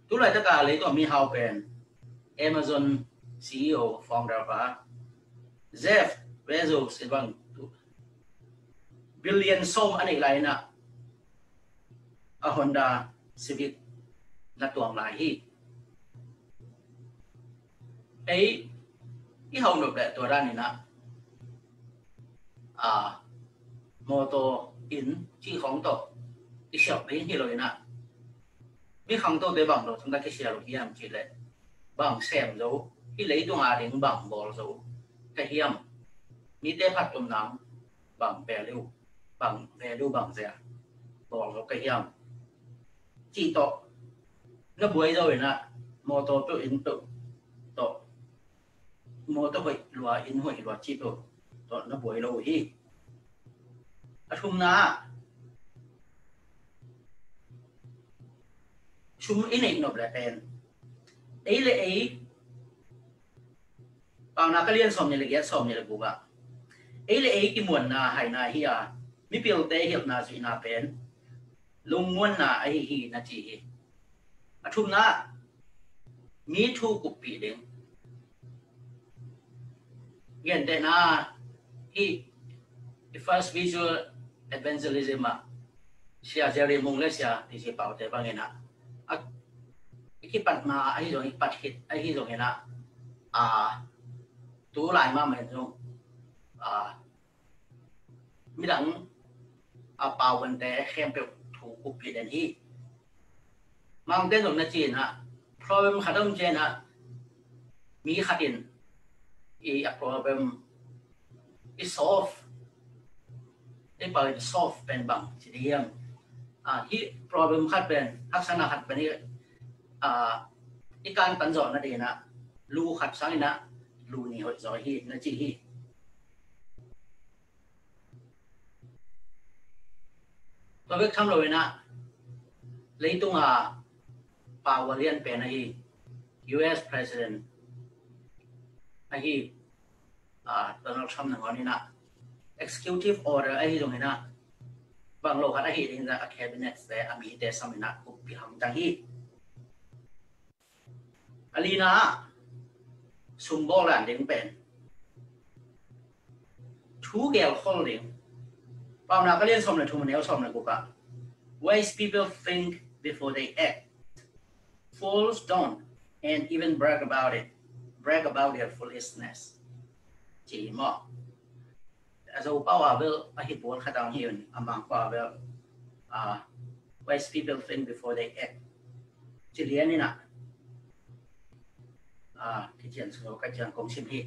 ทุกรายการเลยตัวมีเฮาเป็น Amazon CEO founder ป่ะ Jeff Bezos อีกบางbillion ส้มอันนี้ไรนะHonda Civic นักตัวหลายที่ที่เฮาหนุบเลยตัวด้านนี้นะโมโตอินที่ของโตอีเสียบไปที่เลยนะมีของโตได้บางโตทั้งนั้นที่เสียลูกยามจีเลยบางแซมโจที่เลยตัวอาเรื่องบางบอลโจกระเทียมมีเตะผัดตุ่มน้ำบางแปรรูปบางแปรรูปบางเสียบอลโจกระเทียมจีโตนับบุยโจเลยนะโมโตตัวอินโตโมโตไปรัวอินหัวรัวจีโตตัวนับบุยโลที่ชุมนาชุมอินเอกนบแหละเป็นเลยบางนักเรียนสอบเนี่ยเลยแกสอบเนี่ยเลยกูกะเลยกี่มวนนาหายนาเฮียมีเปลี่ยนเตะเหียบนาสุนาเป็นลุงมวนนาฮีนาจีชุมนามีทูกุปีเด้งเงี้ยแต่นาที่ first visual evangelism siya jari mong le siya di si pau te bangena at ikipat ma ai jong ipat hit ai hi jong ena tu lai ma mai jong mi dang pau wan te khem pe thu ku pi den hi mang ten jong na chin problem khadam chen mi khatin a problem is solveได้ไปซอฟเป็นบางทีเดียมที่ problem คัดเป็นทักษณะคัดเป็นนี่ที่การปัญจนั่นเองนะรูขัดสังนะรูนี่หัวใจฮีนะจีฮีตัวเวกทำเลยนะเลยตรงปาวเลียนเป็นไอ้ U.S. President ไอ้Donald Trump หนึ่งวันนี้นะexecutive order ไอ้ที่ตรงนี้นะบางโลกไอ้ที่นี่นะ cabinet แต่มีแต่สมัยนะกุปิหังจังฮีอันนี้นะซุมโบราณเด้งเป็นทูเกลคนเด้งบางนักเรียนสมัยทุ่มเนี้ยสมัยกูกะ wise people think before they act fools don't and even brag about their foolishness จีมอso power will a hit ball cut down here among power wise people think before they act จีเลียนนี่นะที่เขียนสุกเจียงกงชิมฮี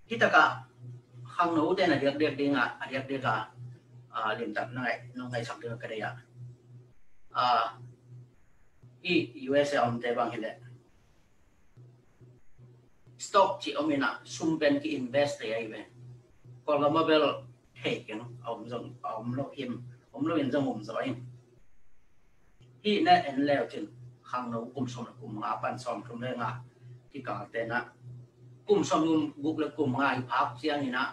ที่ตะกะข้างโน้ตเนี่ยเรียกดิ้งเรียกเรียนตัดนั่งไงสักเดือนก็ได้ที่ US อเมริกาบางเห็นเลย stock ที่อเมริกาซุ่มเป็นที่ invest ได้ยังไงก็เรามาเบลเทคกันเอาโลกหิมโลกอินจังมุมสบายที่นั่นเองแล้วจึงข้างโน้ตกลุ่มสมกลุ่มงาปันสมกลุ่มเรื่องที่กลางเต็นนะกลุ่มสมบุกและกลุ่มงาอยู่พักเสียงนี่นะ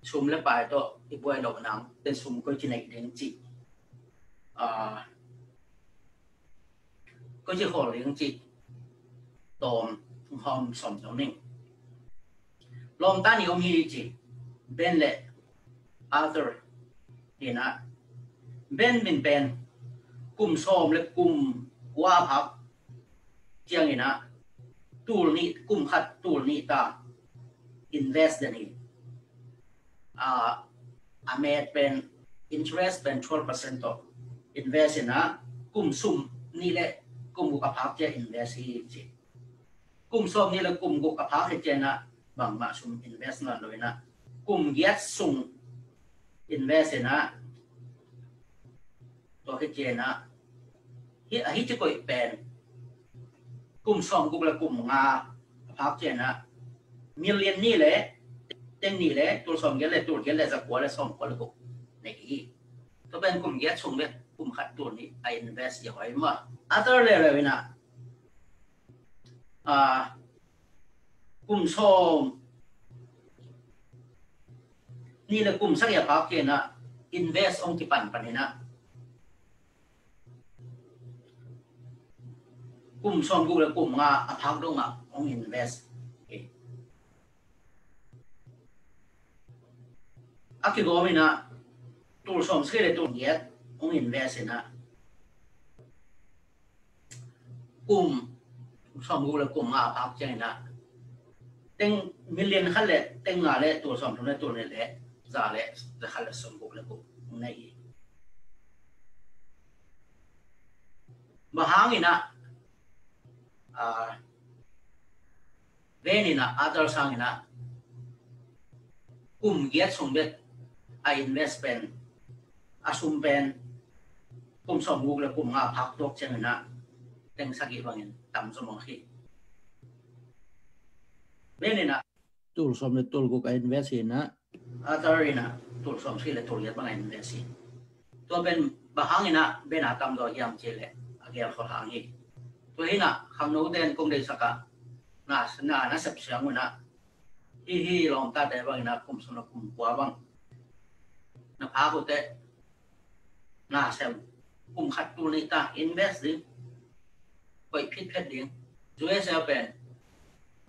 ซุ่มและไปตัวอีบัวดอกน้ำเป็นซุ่มก็จะในเด้งจีก็จะขอเลี้ยงจีตอมหอมสมตรงนี้ลมตานิยมฮีจีเบนเล่อาร์เธอร์นี่นะเบนเป็นกลุ่มส้มและกลุ่มว่าพักเจียงนี่นะตูลนี้กลุ่มขัดตูลนี้ตา invest นี่อเมริกเป็น interest เป็น 12% ต่อ invest นะกลุ่มซุ่มนี่แหละกลุ่มกุกพักจะ invest ที่กลุ่มส้มนี่แหละกลุ่มกุกพักให้เจนะบางมาซุ่ม invest นั่นเลยนะกลุ่มเย็ดซุ่ม invest นะตัวให้เจนะที่จะก่อยเป็นกลุ่มส้มกลุ่มละกลุ่มงาพักเจนะ มิลเลียนนี่แหละเต็งนี่แหละตัวสมเงี้ยเลยตัวเงี้ยเลยสักหัวเลยสมคนละกุในที่ตัวเป็นกลุ่มเงี้ยชงเลยกลุ่มขัดตัวนี้ I invest อย่างไรมั่งother เลยนะกลุ่มชมนี่เลยกลุ่มสักอย่างพักเกณฑ์นะ invest องค์ที่ปั่นนี่นะกลุ่มชมกูเลยกลุ่มงาพักตรงองค์ invest อากิโกมินะตัวชมสเกลตัวเงี้ยองค์ invest นะกลุ่มชมกูเลยกลุ่มงาพักเจนะเต็งมิลเลียนขั้นเลยเต็งงาเลยตัวสมทุนเลยตัวนี้เลยจ่าเลยจะขั้นเลยสมบูรณ์เลยกูในบางครั้งนี่นะเรื่องนี้นะอาจารย์สั่งนี่นะกลุ่มเกียรติสมเด็จไออินเวสต์เป็นอาชุมเป็นกลุ่มสมบูรณ์เลยกลุ่มงาพักตกเช่นนะเต็งสักกี่บางอย่างต่ำสมองขี้เรื่องนี้นะตัวสมเด็จตัวกูไออินเวสต์นะอาจารย์นะตัวสมศรีเลยตัวเกียรติบางอินเวสต์ตัวเป็นบางครั้งนี่นะเป็นอาตามตัวยังเจริญอาเกียรติเขาทางนี้ตัวนี้นะคำนู้นเดินคงได้สักการน่าสับเสียงมันนะที่ลองตัดได้บ้างนะกลุ่มสำหรับกลุ่มกว่าบ้างนะพากูเตะน่าเสียงกลุ่มขัดตัวนี้ตาอินเวสต์ดิไปพิจารณาช่วยเสียเป็น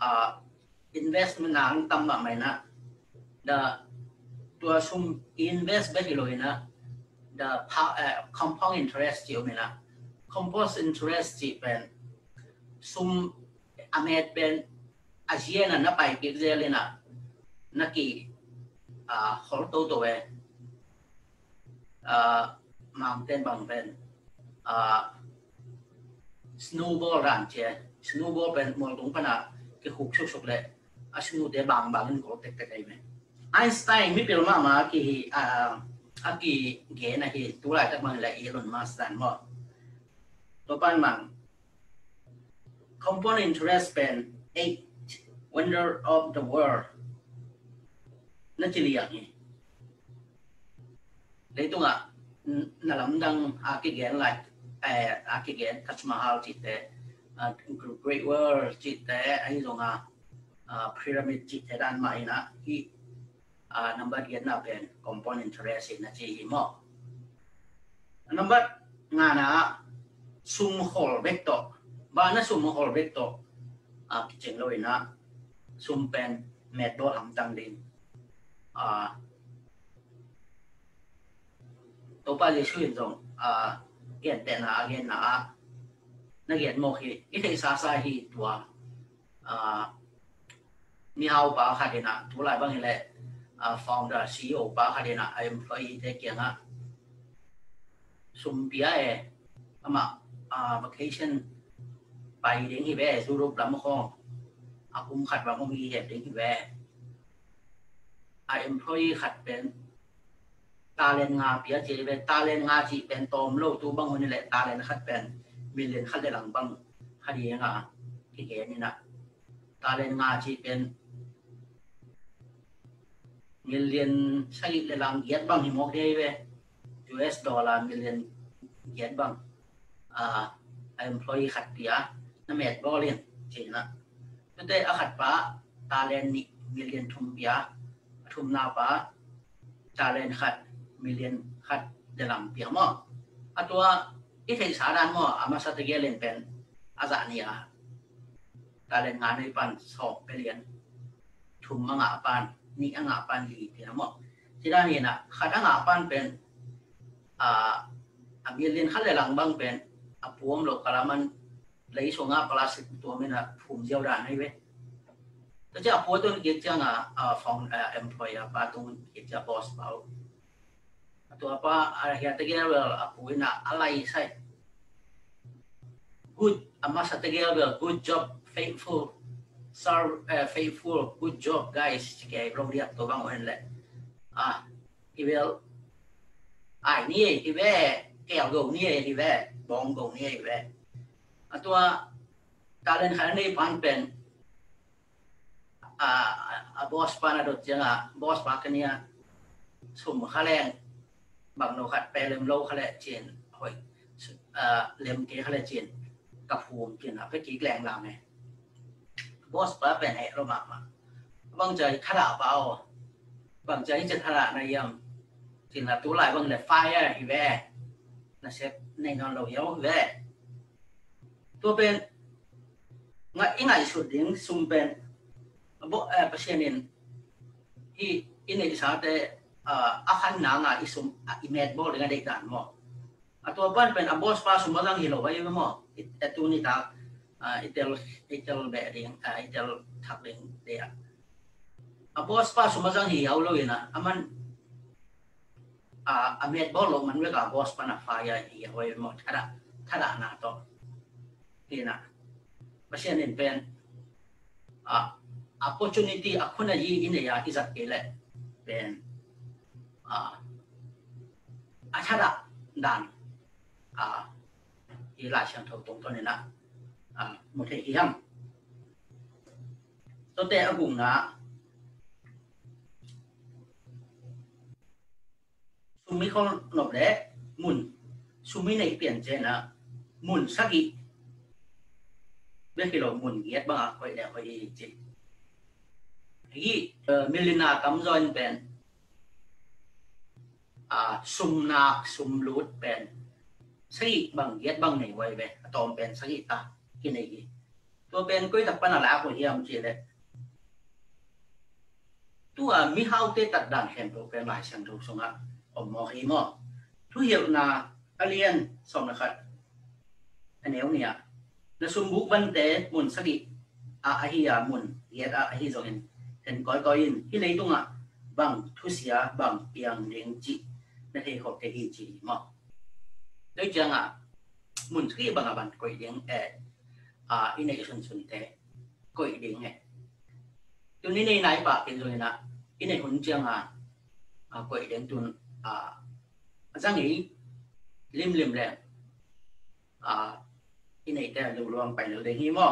อินเวสต์มันนานตั้มแบบไหนนะเดาตัวซุ่มอินเวสต์ไปที่โลยนะเดาcompound interest จีโอเมนะ compound interest จีเป็นซุ่มอเมริเป็นอาเซียนนะไปกิจเลยนะนักกีฮอลโตตัวmountain บางเป็นsnowball รันเจ snowball เป็นมอลตรงปนะที่ขุกชุกเลยsnow เดบางนี่ก็เต็กได้ไหมไอน์สไตน์มีเป็นมากี่เกณฑ์นะที่ตัวอะไรตั้งมันเลยอีลอนมัสก์นั่นว่าตัวปั้นมัน compound interest เป็น eight wonder of the world นั่นจะเรียกนี่เลยตัวนั่นลำดังกี่เกณฑ์อะไรกี่เกณฑ์ทัชมาฮาลจิตเตGreat Wall จิตเตไอ้ตรงพีระมิดจิตเตด้านใหม่นะที่number เกณฑ์น่ะเป็น compound interest นะจีฮิโม number งานนะซุ่มฮอลเบกโตบ้านนะซุ่มฮอลเบกโตเจ๋งเลยนะซุ่มเป็นเมดโดทำตังดินตัวป้าจะช่วยตรงเกณฑ์แต่นะเกณฑ์นะนักเรียนโมกีอีที่สาสาฮีตัวมีเอาป้าขัดนะทุลายบางอย่างเลยfounder CEO ป้าขัดนะ employee เด็กยังซุ่มปีมาvacation ไปเด็กที่แว่สุรุปลำคองคุ้มขัดว่ามีเหตุเด็กที่แว่employee ขัดเป็นตาเลนงาเปียจีเป็นตาเลนงาจีเป็นตอมโลตัวบางคนนี่แหละตาเลนขัดเป็นมิลเลนขัดได้หลังบางคดีที่เกนี่นะตาเลนงาจีเป็นมิลเลนใช้ได้หลังเกียรติบางหิมอกได้เว้ US ดอลลาร์มิลเลนเกียรติบางemployee ขัดเปียนั่นแม่บอลเลียนจีนะแต่ขัดป้าตาเลนนี่มิลเลนทุ่มเปียทุ่มนาป้าตาเลนขัดมิลเลนขัดเดลัมเปียมั้งตัวอีที่สาดานมั้งมาสัตย์เกลียนเป็นอาจารย์เนี่ยตาเลนงานในปันสอบไปเรียนทุ่มงาปันนี่งาปันดีเปียมั้งที่ด้านนี้นะขัดงาปันเป็นมิลเลนขัดเดลัมบางเป็นพวมโลกละมันเลยส่งปลาสิตัวมันนะภูมิเจ้าด่านให้เว้แต่จะพวกตัวนี้จะฟังemployee ป้าตัวนี้จะ boss เปล่าตัวป้าอะไรที่ตะเกียบพวกนั้นอะไรใช่ good มาสัตย์เกียบ good job faithful serve faithful good job guys ที่แกเราเรียกตัวบางคนแหละที่เวลนี่ที่เวแก้วกงนี่ที่เวบองกงนี่ที่เวตัวตาเลนขันในปันเป็น boss pa na dot yang boss pa kania sum khaleng bang no khat pe lem lo khale chen hoi lem ke khale chen ka phum chen a pe ki gleng la me boss pa pe hai ro ma bang jai khara bao bang jai je thara na yam chen la tu lai bang le fire hi ve na se nei non lo yo ve tu pen ngai sut ding sum pen bo pasienin hi inei sa te akan na nga isum imed mo dengan dek mo atau apa pen abos pa sumbang hilo bayi mo itu ni tak itel bedding itel thakling dia abos pa sumbang hiau lo ina aman amed bolo man we ka abos pa na fire hiau bayi mo thada na to ina pasienin pen opportunity akuna yi ine ya izat kele pen thada dan i la chang thau tong to ne na mo the hiam to te agung na sumi khol nop le mun sumi nei pian che na mun sagi be kilo mun yet ba koi le koi chi hi milina kam join pen sum nak sum lut pen sagi bang yet bang nei wai be atom pen sagi ta ki nei gi to pen koi tak pana la ko hiam chi le tu mi hau te tat dan hem to pen lai sang thu sunga om mo hi mo thu hiu na alien som na khat aneu nia na sum buk ban te mun sagi hi mun yet hi zo en koi in hi nei tunga bang thu sia bang piang ding chi na he khop te hi chi mo doi chang mun sagi bang ban koi ding inei sun te koi ding tu ni nei nai pa ken zo na inei hun chang koi ding tun jang yi lim le inei te lu luang pai le hi mo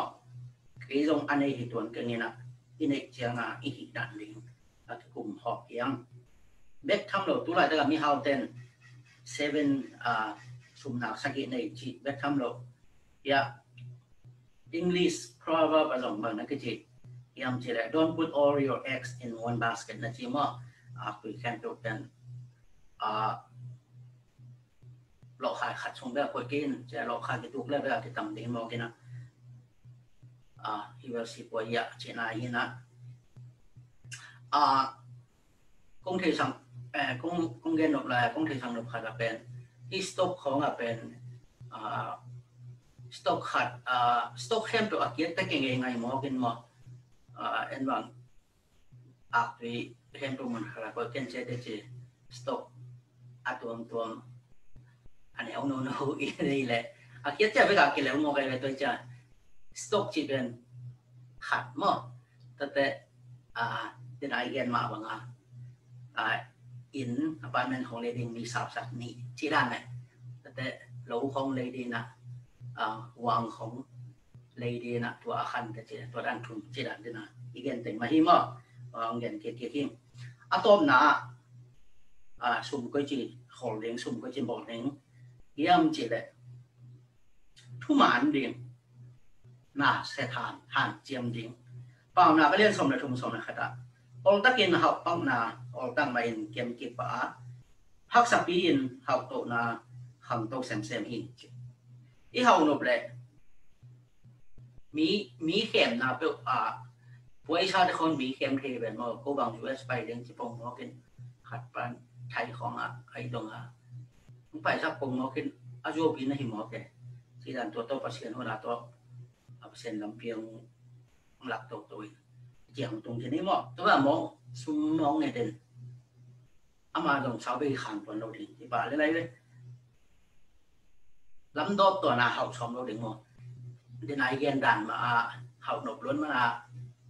cái dòng anh ấy thì tuần cái này nè inei chang i hi dan ding cùng họp yang bet tham lo tu lại da mi hao ten 7 sum nak sagi nei chi bet tham lo ya English proverb azong bang na cái chi yam chi la don't put all your eggs in one basket na chi mo we can do then lo khai khat song ba ko kin che lo khai ki tuk le ba ki tam ding mo kina hi will see po ya che na ina công thể sang công gen nộp lại công thể sang nộp khátเป็นที่ stock ของเป็นstock ขัดstock เข้มตัวอักเก็ตแต่เก่งยังไงหมอกินหมอเอ็นวังอักที่เข้มตัวมันขนาดว่าเก่งเจได้จี stock ตัวอันนี้เอาโน่อีนี่แหละอักเก็ตจะไปกับกินแล้วหมอไปตัวจ้า stock จีเป็นขัดหมอแต่จะได้เงินมาบ้างอินบ้านของเลดี้มีสาวสักนี่ที่ด้านไหนแต่หลูของเลดี้นะวางของเลดี้นะตัวอาคารแต่ตัวด้านทุนที่ด้านนี้นะอีกเงินแต่มาหิมะเงินเกี่ยวกับต้มนะสุ่มก็จีขอเลี้ยงสุ่มก็จีบอกเลี้ยงเยี่ยมจีเลยทุกมันเลี้ยงน่าเสถานหันเจียมเลี้ยงป่าวนาก็เลี้ยงสมเลยทุ่มสมเลยครับall ta kin hau pang na all tang mai in kem ki pa hak sa pi in hau to na hang to sem hin I hau no ble mi kem na pe poi sa de kon mi kem the ben mo ko bang US pai ding chi pong mo kin khat pan thai khong ai dong pai sa pong mo kin a jo pi na hi mo ke si dan to pasien ho na to pasien lam piang lak to chẳng tung trên đấy mò tôi bảo mò sum mò này đến ama dòng sáu bên hàng tuần đầu thì bà lên đây đấy lắm đó tuần nào học xong đâu đến mò đến này ghen đàn mà học nộp luôn mà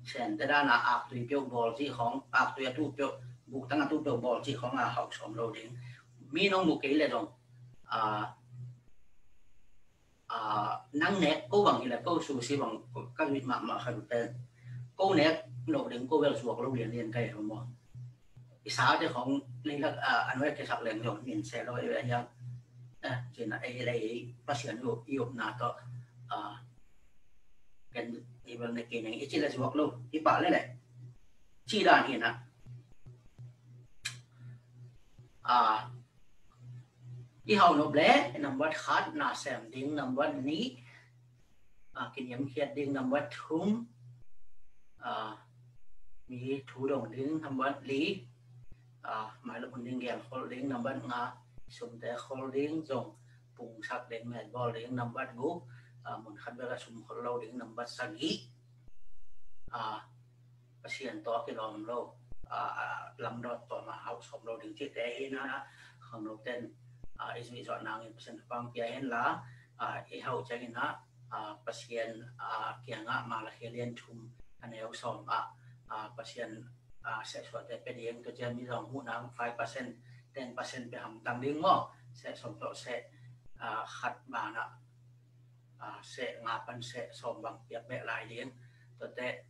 sen tới đây là tùy biểu bò chỉของtùy tu biểu buộc tăng tu biểu bò chỉของhọc xong đâu đến mi nó một cái là dòng năng nét cố bằng như là cố suy bằng các vị mà khai tên cô nè nổ đến cô về suộc lúc liền cây không mò cái sáu thì không nên là anh nói cái sạc liền rồi mình sẽ nói với anh em chỉ là ai đây bác sĩ yêu nào đó cái gì vấn đề này chỉ là suộc luôn thì bảo này chỉ là hiện đi học nộp lệ nằm bắt khát nà xem điên nằm bắt ní kinh nghiệm khiết điên nằm bắt thumมีทูดงดิ้งนำวัดลีหมายเลขคนดิ้งแกนคอลดิ้งนำวัดงาสมแต่คอลดิ้งจงปุ่งชักดิ้งแมนบอลดิ้งนำวัดงูมุนขัดเวลาสมคนเราดิ้งนำวัดสักีประเชียนตัวกิโลมโลลำรถตัวมาเอาสมเราดิ้งที่แต่เห็นนะของเราเต้นอิสมิจอนังอิสมิฟังเปียเห็นละอีเขาจะเห็นนะประเชียนเกียงมาละเฮียนทุมอันนี้เอาสมpasien sesuatu yang kerja ni orang hunang 5% 10% pe ham tang ding mo se som to se khat bana se ngapan se som bang piak be lai ding to te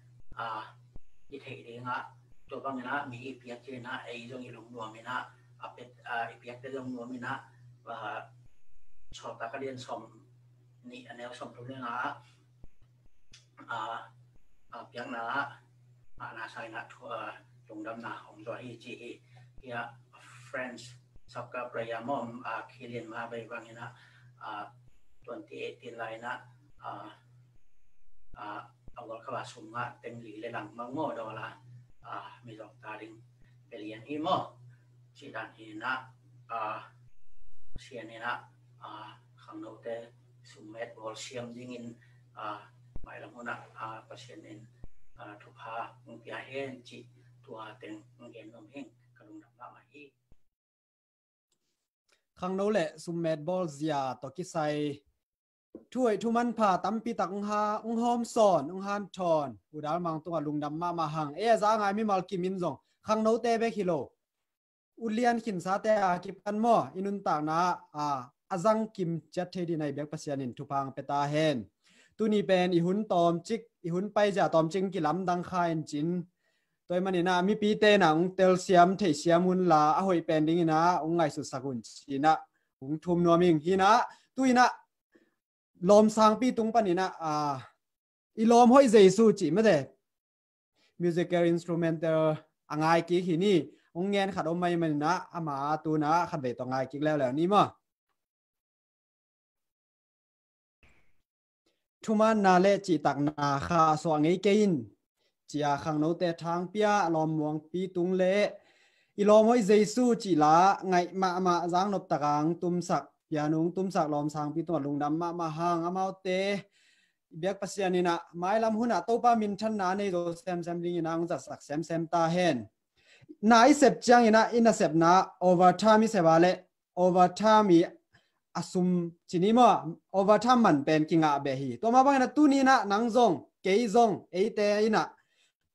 i thei ding to bang na mi piak che na ei jong i lung nuam mi na apet i piak te jong nuam mi na wa chota ka dien som ni anel som to le na piak naนาใช้นัดลงดำนาของตัวที่จีที่Friends สับกับระยะมอมคีเรียนมาไปบางอย่างนะตัวที่ตีนไลน์นะเอาก็เข้ามาสุ่มเต็มหลีเลยหลังมังโม่ดอละมีสองตาดิงไปเรียนที่มอชีดันที่นะเชียนนี่นะขังโนเตสุ่มเม็ดบอลเชียมยิงอินหมายละมุนะประเชียนอินทุกภาคงพิจารณาจิตตัวเต็งเงินนมเฮงกระดุมดำละมาอีขังโนเละสุมเมดบอลเซียตอกิไซถ้วยทุมันผ่าตั้มปีตักหาหอมสอนหันทอนอุดามังตัวลุงดำมาหังจ้าไงมีมัลกิมินซงขังโนเตเบคิโลอุเลียนขินซาเตอากิปันมออินุนตากนาอาจังกิมจัดเทดีในเบกปัสยานินทุพังเปตาเฮนตัวนี้เป็นอีหุ่นตอมจิกอีหุ่นไปจะตอมจิงกิลำดังคายจินตัวมันนี่นะมีปีเตนังเตลเซียมเทเซียมุนลาอหอยเป็นดิ้งนะองไงสุดสกุลจีนะองทุมนัวมิงฮีนะตุยนะลมสางปีตุงปันนี่นะอีลมห้อยเจสูจีไม่ได้มิวสิคอินสตรูเมนเตอร์อ่างไงกิ๊กฮีนี่องเงินขัดอมไม่มันนะอามาตัวนะขัดเบตองไงกิ๊กแล้วนี่มั้งทุมันนาเลจิตักนาคาสวงไอเกินจีอาขังโนเตทางเปียลอมมวงปีตุงเละอีลอมห้อยเจสูจีละไงมาจางนบตะกังตุมสักยานุงตุมสักลอมสางปีตัวลุงดำมาหางอามาเตเบียกปัสยานินะไม้ลำหุ่นตัวป้ามินชันนาในโรเซมลิงนางจัดสักเซมตาเฮนนายเสพจังนะอินเสพนะโอเวอร์ทามิเสบาเลโอเวอร์ทามิอาซุมจินิมอโอเวอร์ทามันเป็นกิงอาเบฮีตัวมาบังนะตุนีนะนังซงเกยซงเอเตอินะ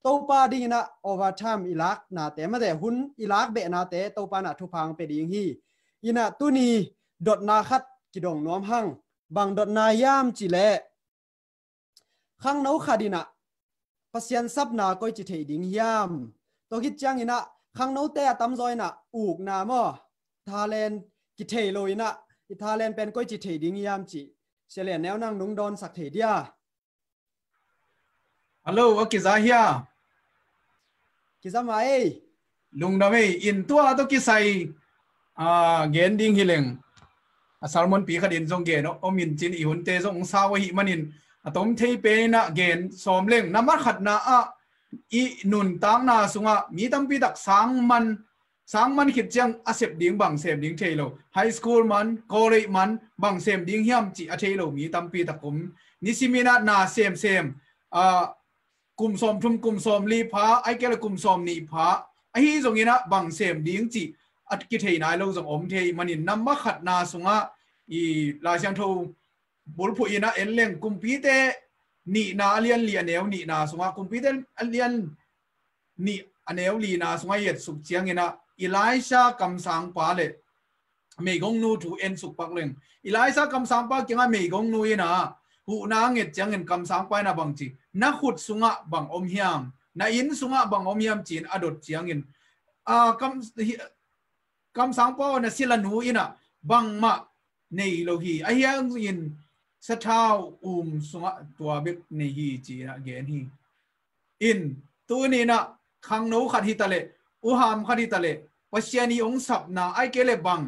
ตัวป้าดิ้งนะโอเวอร์ทามอิลักนาเตมาแต่หุ่นอิลักเบนาเตตัวป้านะทุพังไปดิ้งฮีอินะตุนีดดนาคัดกิดงน้อมหังบังดดนายามจิเลขังนาวขาดินะปัสยันซับนาก้อยจิเทดิ้งยามตัวคิดจังอินะขังนาวเตะตำซอยนะอูกนามอทาเลนกิเทโลอินะอิทาเลนเป็นก้อยจิเทดิ้งยามจิเฉลี่ยแนวนั่งนุงดอนสักเทเดียฮัลโหลว่ากิซาเฮียกิซามาลุงดำอินตัวตัวกิไซเกนดิ้งฮิเลงสารมอนปีขดินทรงเกนอมินจินอีหุนเตทรงสาวหิมันินตมเทเปนะเกนสอมเล่งน้ำมันขัดนาอีนุนตังนาสุงะมีตั้มปีดักสังมันขิดจังอาเสพดิ้งบังเสพดิ้งเทโลไฮสคูลมันคอเลจมันบังเสพดิ้งเฮียมจิอาเทโลมีตั้มปีดักกุมนิสิมินานาเซมกุมสอมทุ่มกุมสอมลีพาไอเกลกุมสอมนีพาไอฮีตรงนี้นะบังเสพดิ้งจิอัดกิเทนายเราส่งอมเทมันนี่น้ำมาขัดนาสุงะอีลาชันโทบุลพูอีนะเอ็นเล่งกุมพีเตนี่นาเลียนเนวนี่นาสุงะกุมพีเตเลียนนี่เนวลีนาสุงะเย็ดสุกเจียงเงินะอีไลชากำสังปาเลเมกงนูถูเอ็นสุกปักเล่งอีไลชากำสังปาเกี่ยงเมกงนูนะ hu na nget chang en kam sang pai na bang chi na khut sunga bang om hiam na in sunga bang om hiam chin adot chiang in kam sang pa na sila nu ina bang ma nei lo hi a hiang in sa thao sunga tua bek nei hi chi na gen hi in tu ni na khang no khat hi tale u ham khat hi tale pasiani ong sap na ai kele bang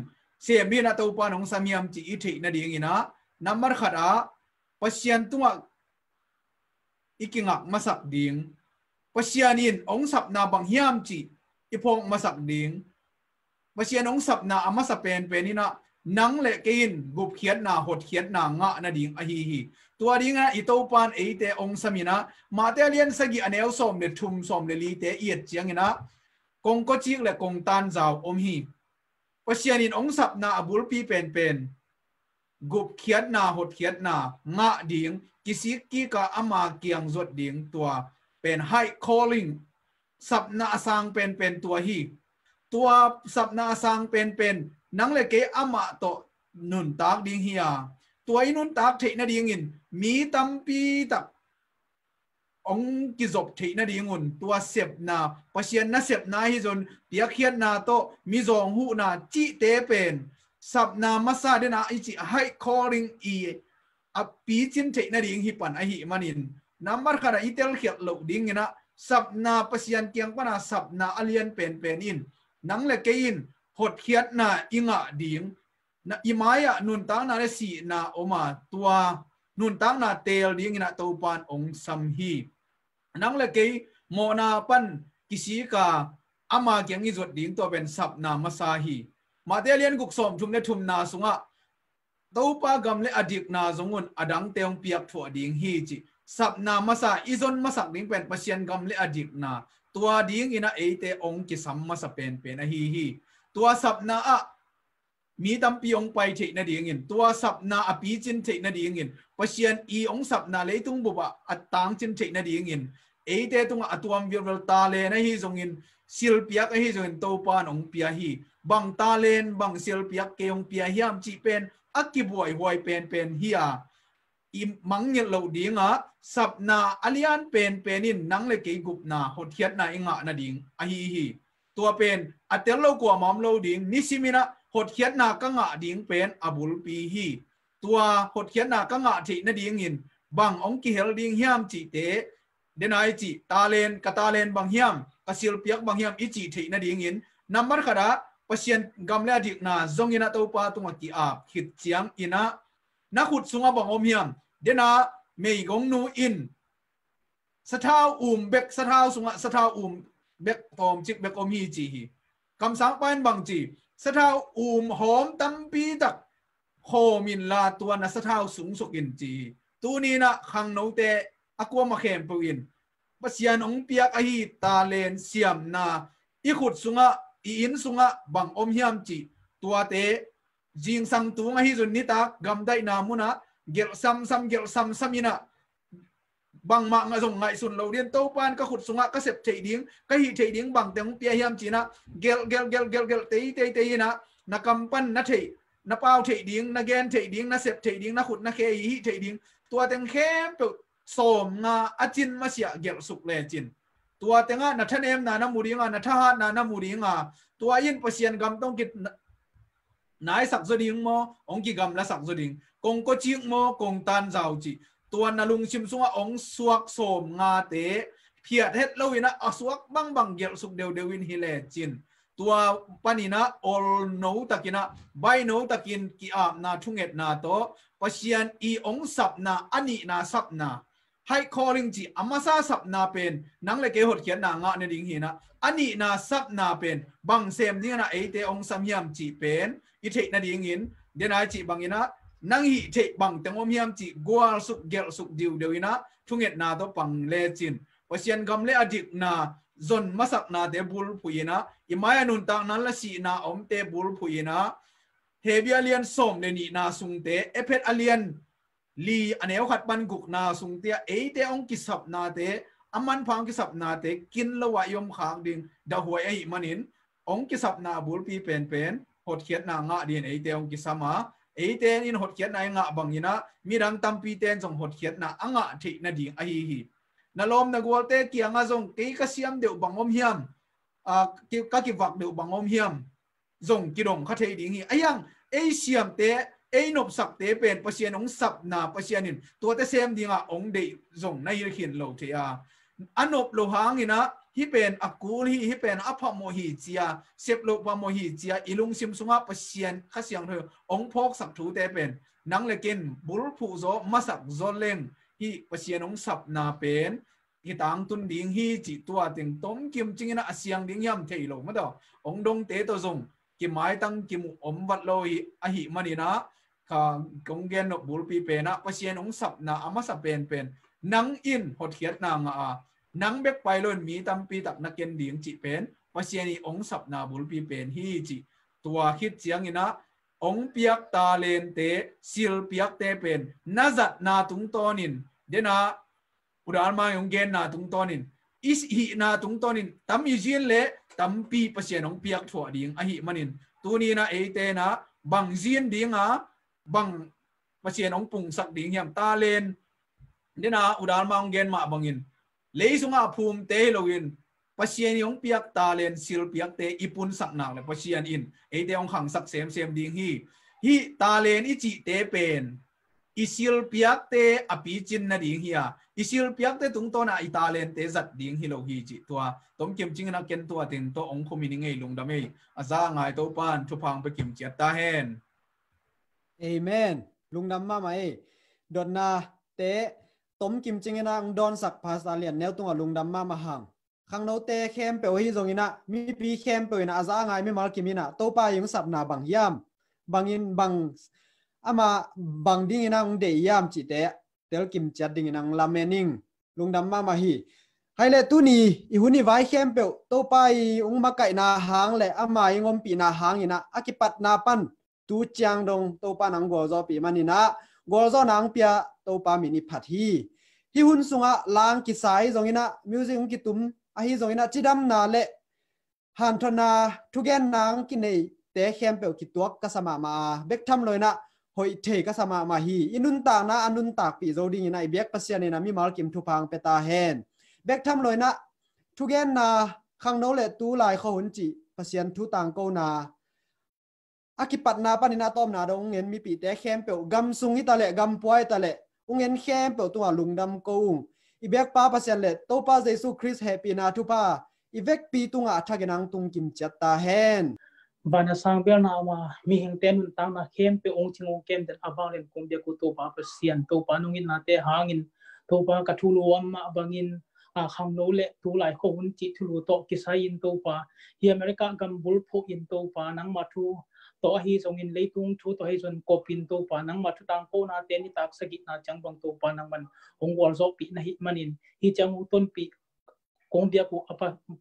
se mi na to pa nong samiam chi i thei na ding ina number khat a pasian tunga ikinga masak ding pasianin ong sap na bang hiam chi ipong masak ding pasian ong sap na amasa pen penina nang le kein gup khiat na hot khiat na nga na ding a hi tua dinga itopan eite ong samina matelian sagi anel som le thum som le li te iet chiang ina kong ko chik le kong tan zaw om hi pasianin ong sap na abul pi pen gup khiat na hot khiat na nga ding kisik ki ka ama kiang zot ding tua pen high calling sap na asang pen tua hi tua sap na asang pen nang le ke ama to nun tak ding hi a tua inun tak thei na ding in mi tampi tak ong ki zop thei na ding un tua sep na pasian na sep na hi zon pia khiat na to mi zong hu na chi te pen sap na masa de na ichi high calling i a pi chin thei na ding hi pan a hi manin number khara itel khiat lo ding ina sap na pasian kiang pana sap na alien pen in nang le ke in hot khiat na inga ding na imaya nun tang na le si na oma tua nun tang na tel ding ina to pan ong sam hi nang le ke mo na pan kisi ka ama kyang i zot ding to ben sap na masa hi matelian guk som thum le thum na sunga to pa gam le adik na zongun adang teong piak tho ding hi chi sap na masa izon masak ding pen pasian gam le adik na tua ding ina eite ong ki sam masa pen a hi tua sap na a mi tam pi ong pai thei na ding in tua sap na a pi chin thei na ding in pasian i ong sap na leitung bu ba atang chin thei na ding in eite tung atuam virvel ta le na hi zong in sil piak a hi zong in to pan ong pia hi bang ta len bang sil piak ke ong pia hiam chi pen akki buai huai pen hi a i mang nyel lo ding a sap na alian pen in nang le ke gup na hot hiat na inga na ding a hi tua pen atel lo kwa mam lo ding nisimina hot hiat na ka nga ding pen abul pi hi tua hot hiat na ka nga thi na ding in bang ong ki hel ding hiam chi te denai chi talen ka talen bang hiam ka sil piak bang hiam i chi thi na ding in number khara pasien gamla dik na zong ina to pa tunga ki a khit chiang ina na khut sunga bang om hiam dena mei gong nu in sathau bek sathau sunga sathau bek tom chik bek om hi chi hi kam sang pan bang chi sathau hom tampi tak homin la tua na sathau sung suk in chi tu ni na khang no te akwa ma khem pu in pasian ong piak a hi ta len siam na i khut sunga i in sunga bang om hiam chi tua te jing sang tu nga hi zun ni ta gam dai na muna gel sam ina bang ma nga zong ngai sun lo dien to pan ka khut sunga ka sep thei ding ka hi thei ding bang teng pia hiam chi na gel te ina na kampan na thei na pau thei ding na gen thei ding na sep thei ding na khut na khe hi thei ding tua teng khem pe som nga achin ma sia gel suk le chin tua tenga na than em na muringa na tha na muringa tua in pasian gam tong kit nai sak zo ding mo ong ki gam la sak zo ding kong ko ching mo kong tan zau chi tua na lung sim sunga ong suak som nga te phiat het loina asuak bang gel suk deuin hi le chin tua panina all no takina bai no takin ki ap na thunget na to pasian i ong sap na ani na sap na high calling chi amasa sap na pen nang le ke hot khian na nga ne ding hi na ani na sap na pen bang sem ni na eite ong samhiam chi pen i thei na ding in denai chi bangina nang hi thei bang tengom hiam chi gwal suk gel suk deuina thunget na to pang le chin pasian gam le adik na zon masak na te bul phuina imaya nun ta nan la si na om te bul phuina heavy alien som le ni na sung te ephet alien li aneu khat ban guk na sung te eite ong ki sap na te aman phang ki sap na te kin lawa yom khang ding da huai ai manin ong ki sap na bul pi pen hot khiat na nga din eite ong ki sama เตนอินหดเขียนนายงะบังยินะมีรังตัมปีเตนส่งหดเขียนนะอ่างะที่นาดิ่งอหินาลมนากวลเตเกียงอ่ะส่งกีกเสียมเดือบบังอมเฮียมกิวักเดือบบังอมเฮียมส่งกิดงข้าเทดิ่งฮียังเสียมเตนบสักเตเป็นเปอร์เซ็นต์องสับนาเปอร์เซ็นต์นินตัวเตเซมดิ่งอ่ะองเดส่งในยขินโลเทียอันนบโลหางนี่นะฮิเป็นอักูลฮิเป็นอภโมหิเจียเสพโลปโมหิเจียอิลุงซิมสุงะเปอร์เซ็นต์ข้าเสียงเธอองพกสักถูเตเป็นนังเลกินบุลผู้โซมาสักโซเลงฮิเปอร์เซ็นต์องสับนาเป็นฮิตังตุนดิ่งฮิจิตัวติงต้มกิมจิงนะเสียงดิ่งยำเทโลมาดอองดงเตตัวส่งกิมไม้ตั้งกิมอมวัดโลหิอหิมันนี่นะข้ากงเกนนบุลปีเป็นนะเปอร์เซ็นต์องสับนาอามาสับเป็นนังอินหดเขียดนางนังเบกไปล้นมีตัมปีตักนักเก็นดิ่งจิเป็นภาษานี้องสับนาบุลปีเป็นฮีจิตัวคิดเสียงอินะองเปียกตาเลนเตซิลเปียกเตเป็นนาจัดนาตุงตอนินเดนะอุดามาองเกนนาตุงตอนินอิสหินาตุงตอนินตัมยูจินเลตัมปีภาษาองเปียกถั่วดิ่งอหิมันินตัวนี้นะเตนะบังจีนดิ่งบังภาษาองปุ่งสักดิ่งยามตาเลนเดนะอุดามาองเกนมาบังอินเลยสุงอาภูมิเตโลวินปัศยานิองเปียกตาเลนซิลเปียกเตอิปุนสักหนักเลยปัศยานินเตองขังสักเซมดิ่งฮีตาเลนอิจิเตเป็นอิซิลเปียกเตอภิจินนาดิ่งฮีอิซิลเปียกเตตุงโตนะอิตาเลนเตจัดดิ่งฮีโลฮีจิตัวต้มเก็มจิงนักเก็นตัวติงตัวองคุมินิงเอลุงดำเออาซาไงตัวปานทุพังไปกิมเจียตาเฮนเอเมนลุงดำมาไหมดอนนาเตต้มกิมจิงนะดอนสักภาษาเลียนแนวตัวลุงดำมาหังข้างโนเตเข้มเปวฮีตรงนี้นะมีปีเข้มเปวนะอาซาไงไม่มากิมินะโตป้ายังสับนาบังยามบังอินบังอามาบังดิ้งนะองเดียมจิเตะเตลกิมจัดดิ้งนะลาเมนิงลุงดำมาฮีไฮเลตุนีอีหุ่นนี่ไว้เข้มเปวโตป้าองมาไก่นาหางเลยอามายังอมปีนาหางนี่นะอากิปัดนาปันตูจางดงโตป้านังกัวจอปีมันนี่นะกัวจอนังเปียโตป้ามินิพัดฮีที่หุ่นสุงะลางกิสายตรงนี้นะมิวสิกกิตุมอาฮิตรงนี้นะจิดัมนาเละฮันทนาทุกแกนนางกินในเตะเข้มเปลกิตัวกัสมามาเบกทำเลยนะหอยเทกัสมามาฮีอินุนตางนะอนุนตากปีโจดิงนะไอเบกปัสยานีนะมีมาลกิมทุพังเปตาเฮนเบกทำเลยนะทุกแกนนาข้างโนเละตูลายเขาหุ่นจิปัสยันทุต่างโกนาอากิปัตนาปานินาต้อมนาดงเงินมีปีเตะเข้มเปลกำซุงอิตาเละกำป่วยตาเละองเงินเข้มเปลตัวลุงดำโกงอีเบกป้าปัสยันเละโตป้าเยซูคริสต์แฮปปี้นาทุป้าอีเวกปีตุงอาทักนังตุงกิมจัตตาเฮนบานาสังเบลนามามีหิงเตนุนตังนาเข้มเปองชิงองเข้มเดนอาบังเลนคงเดียกุโตป้าปัสยันโตป้านุงินนาเตหางินโตป้ากระทุลวมมาบังินขังโนเละตูหลายคนจิทุลุโตกิสายินโตป้าที่อเมริกากำบุลพูอินโตป้านังมาทูตัวฮีทรงอินเลยตุงทูตัวฮีส่วนกบินตัวปานังมาทุตังโกนาเตนิตักสกินาจังบังตัวปานังมันองวอลโซปีนะฮิมันินฮิจังอุต้นปีกงเดียกูอ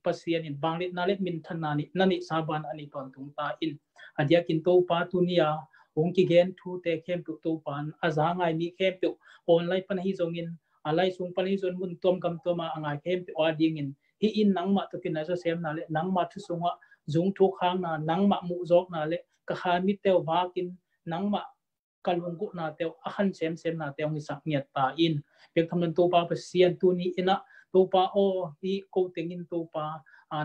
ปัสยานินบางเล็ดนาเล็ดมินทันนานินันิสาบานอันนี้ตอนตุงตาอินอันเดียกินตัวปาตุนียาองกิเกนทูเตเข้มตัวปานอาจางไงมีเข้มตัวออนไลน์ปนฮิทรงอินอะไรส่งปนฮิส่วนมุนตัวกำตัวมาอ่างเข้มตัวอดีงินฮิอินนังมาตุกินนะเซมนาเล็นังมาทุสงะจุงทุกครั้งนานังมามุจอกนาเล็กขามิเตวบากินนังมากลวงกุนาเตวอาขันเซมนาเตวมิสักเนียตาอินเปียกทำนันตัวปาเปเซียนตัวนี้อินะตัวปาโอที่โกเตงินตัวปา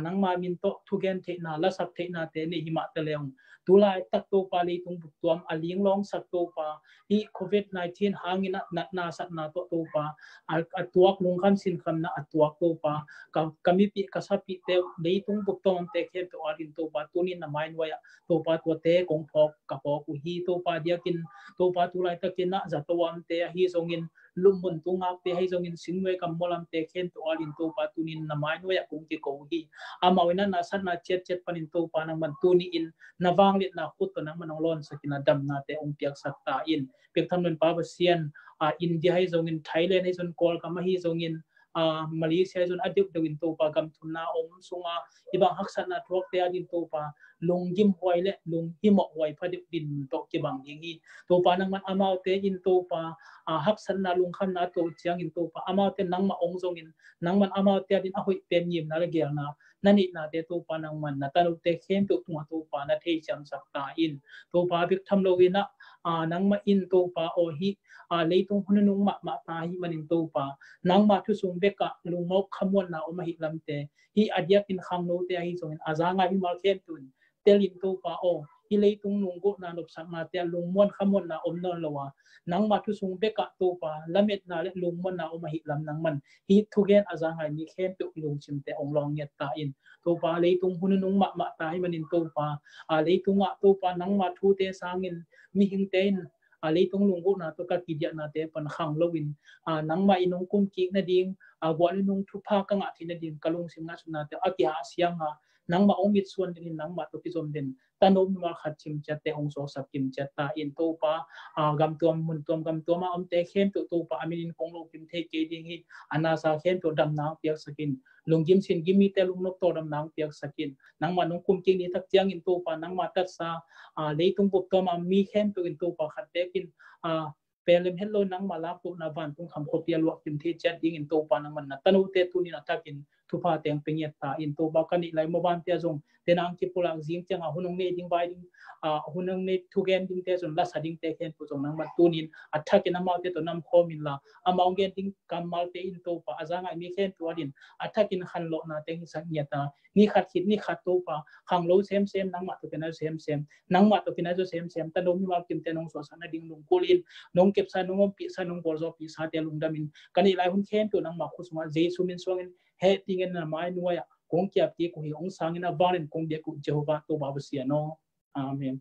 นังมามินโตทุกแกนเทนาละสักเทนาเตนี่หิมะเตเลงตัวลายตัดตัวปาลีตุงบุกตัวอลียงลองสักตัวปาที่โควิด-19หางินะนัดนาสักนาตัวปาอัตตัวลุงคันสินคำนะอัตตัวตัวปากำมิปีกษัตริย์เตวในตุงบุกตัวเตเข้มตัวอลินตัวปาตัวนี้นามายนวายตัวปาตัวเตกงพอกกับพอกุฮีตัวปาเดียกินตัวปาตัวลายตะกินนะจัตตัวอันเตฮีทรงอินลุมบุนตุงอักเตให้ทรงอินสิงเวกัมมอลัมเตเข้มตัวอลินตัวปาตัวนี้นามายนวายกุงจิโกฮีอามาวินันนาสันนาเจ็ดปันินตัวปานังมันตัวนี้อินนาวางเล็ดนาขุดตัวนังมันองลอนสกินาดำนาเตองเปียกสักตาอินเปียกทำนันปาเปเซียนอินเดียให้ทรงอินไทยแลนด์ให้ทรงกอลกัมให้ทรงอินมาเลเซียจนอดีตดวินโตปากำทุนนาองสุงาอีบางฮักษณะทวกเตียดินโตปาลงยิมหวยและลงหิมหวยพระดินตกจีบังยิงีโตปานังมันอามาเตอินโตปาฮักษณะลงคำนาโตเจียงอินโตปาอามาเตนังมาองทรงอินนังมันอามาเตดินอหุยเต็มยิมนาเลเกียนา นั่นอีนาเตตัวปานังมันนะตานุเตเข้มตัวตัวปานะเทจำสักตาอินตัวปาบิกทำโลวินะนังมาอินตัวปาโอหิเลยตรงคนนุ่งมาตาหิมันอินตัวปานังมาทุสุงเบกะลุงมกขมวนนาอมหิลำเตฮิอัดยักอินคำโนเตหิส่งอาจารย์งาบิมาเข้มตุนเตลินตัวปาโอฮิเลยตรงนุ่งกุนานบสักนาเตลุงมวนขมวนนาอมนนละวะนังมาทุสุงเบกะตัวปาละเม็ดนาเลลุงมวนนาอมหิลำนังมันฮิทุเกนอาจารย์งามีเข้มตุลุงชิมเตองลองเงียตาอินตัวปาเลยตรงคนนุ่งมาตาหิมันอินตัวปาเลยตรงตัวปานังมาทุเตสางินมีหิงเตนเลยตรงลุงกุนาตัวกัดกิจนาเตปันขังลวินนังมาอินงกุมกิกนาดิงบัวลินงทุพากังอาทินาดิงกลุงสิมนาสุนาเตอกิอาเซียงนังมาองมิดส่วนดินนังมาตุกิจมดินตานมมาขัดจิมจัดเตองโซสับจิมจัดตาอินตัวปากำตัวมุนตัวกำตัวมาเตเข้มตัวปาอามินินคงลงกิมเทเกดิงฮิอนาซาเข้มตัวดำน้ำเปียกสกินลุงจิมสินกิมีเตลุงนกตัวดำน้ำเปียกสกินนังมานงคุมกินนี้ทักเจียงอินตัวปานังมาตัดซาเลยตรงปุบตัวมามีเข้มตัวอินตัวปาขัดเตกินเปลมเฮลโลนังมาลาปุนาวันตรงคำโคเปียลวกกิมเทจัดดิงอินตัวปานังมันนัตนุเตตุนินัตกินทุพาเตียงเป็นเงียตาอินตัวบากันอีไลมาวันเตียจงเตนังจิปุลังจิงจังหุ่นงเนดิงใบดิงหุ่นงเนทุเกนดิงเตจงลาสดิงเตเคนปุจงนังมันตุนินอัฐกินมาเตตัวน้ำโคมินลาอามองเกนดิงกัมมาเตอินตัวปาอาจารย์ไอมีเคนตัวดินอัฐกินขันโลนาเตหิสังเงียตานี่ขัดคิดนี่ขัดตัวปาขังโลเซมนังมาตัวเป็นเซมนังมาตัวเป็นเซมตะนมมีมากิมเตนงสวสานดิงลุงกุลินนงเก็บสานงปีสานงบอลโซปีสาเตลุงดามินกันอีไลหุ่นเคนตัวนังมาคุสมาเจสุมินสวงินเฮติงเงินนาไม้นัวคงเก็บที่กุยองสังเงินบ้านคงเด็กกุเจโฮบาตัวบาบเสียโนอาเมน